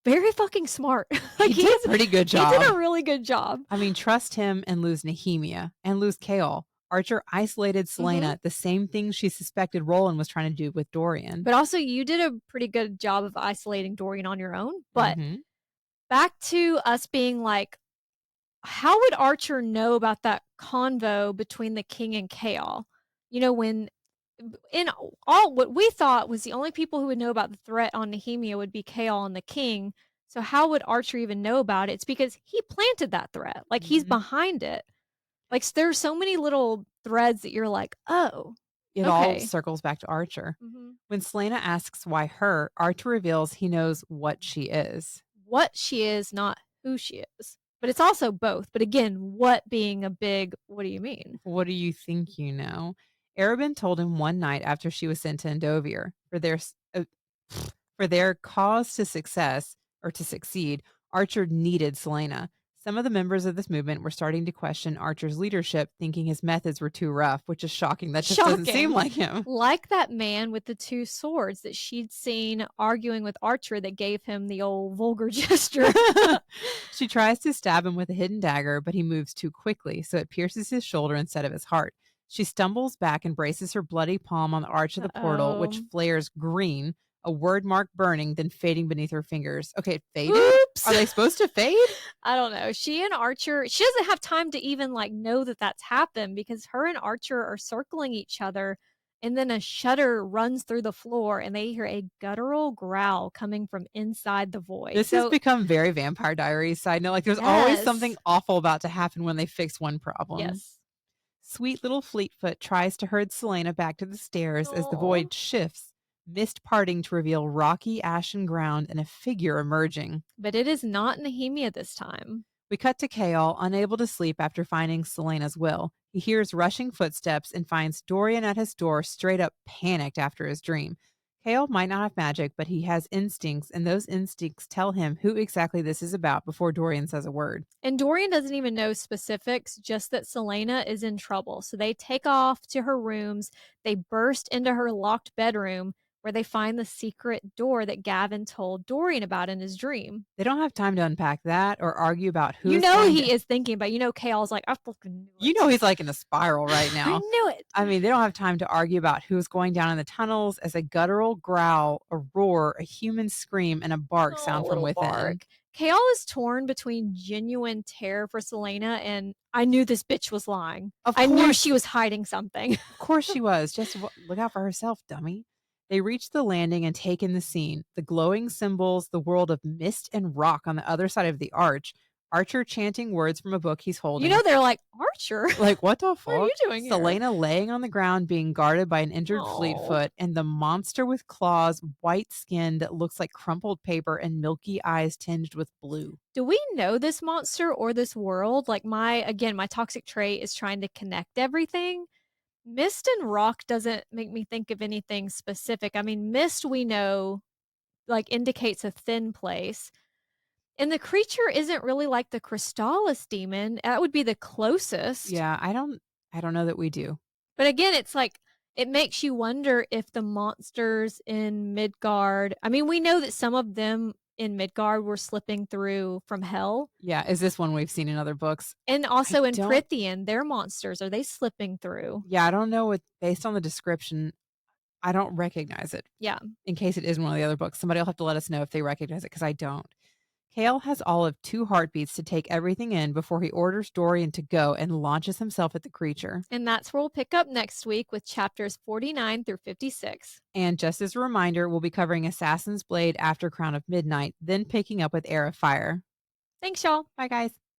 very fucking smart. Like, he did a pretty good job. He did a really good job. I mean, trust him and lose Nehemia and lose Chaol. Archer isolated Celaena, the same thing she suspected Roland was trying to do with Dorian. But also, you did a pretty good job of isolating Dorian on your own. But back to us being like, how would Archer know about that convo between the king and Chaol? You know, when in all what we thought was the only people who would know about the threat on Nehemia would be Chaol and the king. So how would Archer even know about it? It's because he planted that threat. Like, he's behind it. Like, there's so many little threads that you're like, oh. It all circles back to Archer. When Celaena asks why her, Archer reveals he knows what she is. What she is, not who she is. But it's also both. But again, what being a big, what do you mean? What do you think you know? Arobynn told him one night after she was sent to Endovir, for their cause to succeed, Archer needed Celaena. Some of the members of this movement were starting to question Archer's leadership, thinking his methods were too rough, which is shocking. That just doesn't seem like him. Like that man with the two swords that she'd seen arguing with Archer that gave him the old vulgar gesture. She tries to stab him with a hidden dagger, but he moves too quickly, so it pierces his shoulder instead of his heart. She stumbles back and braces her bloody palm on the arch of the portal, which flares green, a word mark burning, then fading beneath her fingers. Okay, it faded? Oops. Are they supposed to fade? I don't know. She and Archer, she doesn't have time to even know that that's happened, because her and Archer are circling each other, and then a shudder runs through the floor, and they hear a guttural growl coming from inside the void. This has become very Vampire Diaries. Side note, there's always something awful about to happen when they fix one problem. Yes. Sweet little Fleetfoot tries to herd Celaena back to the stairs as the void shifts, mist parting to reveal rocky, ashen ground and a figure emerging. But it is not Nehemia this time. We cut to Chaol, unable to sleep after finding Celaena's will. He hears rushing footsteps and finds Dorian at his door, straight up panicked after his dream. Chaol might not have magic, but he has instincts, and those instincts tell him who exactly this is about before Dorian says a word. And Dorian doesn't even know specifics, just that Celaena is in trouble. So they take off to her rooms. They burst into her locked bedroom, where they find the secret door that Gavin told Dorian about in his dream. They don't have time to unpack that or argue about who he is thinking, but Chaol's like, I fucking knew it. He's like in a spiral right now. I knew it. I mean, they don't have time to argue about who's going down in the tunnels as a guttural growl, a roar, a human scream, and a bark sound from within. Bark. Chaol is torn between genuine terror for Celaena and I knew this bitch was lying. I knew she was hiding something. Of course she was. Just look out for herself, dummy. They reach the landing and take in the scene. The glowing symbols, the world of mist and rock on the other side of the arch. Archer chanting words from a book he's holding. They're like, Archer? Like, what the fuck? What are you doing here? Celaena laying on the ground being guarded by an injured Fleetfoot, and the monster with claws, white skin that looks like crumpled paper and milky eyes tinged with blue. Do we know this monster or this world? Like my toxic trait is trying to connect everything. Mist and rock doesn't make me think of anything specific. I mean, mist we know like indicates a thin place. And the creature isn't really like the Crystallis demon. That would be the closest. Yeah, I don't know that we do. But again, it's like it makes you wonder if the monsters in Midgard. I mean, we know that some of them in Midgard were slipping through from hell. Yeah, is this one we've seen in other books? And also in Prythian, their monsters, are they slipping through? Yeah, I don't know based on the description, I don't recognize it. Yeah. In case it is one of the other books. Somebody will have to let us know if they recognize it because I don't. Chaol has all of 2 heartbeats to take everything in before he orders Dorian to go and launches himself at the creature. And that's where we'll pick up next week with chapters 49 through 56. And just as a reminder, we'll be covering Assassin's Blade after Crown of Midnight, then picking up with Heir of Fire. Thanks, y'all. Bye, guys.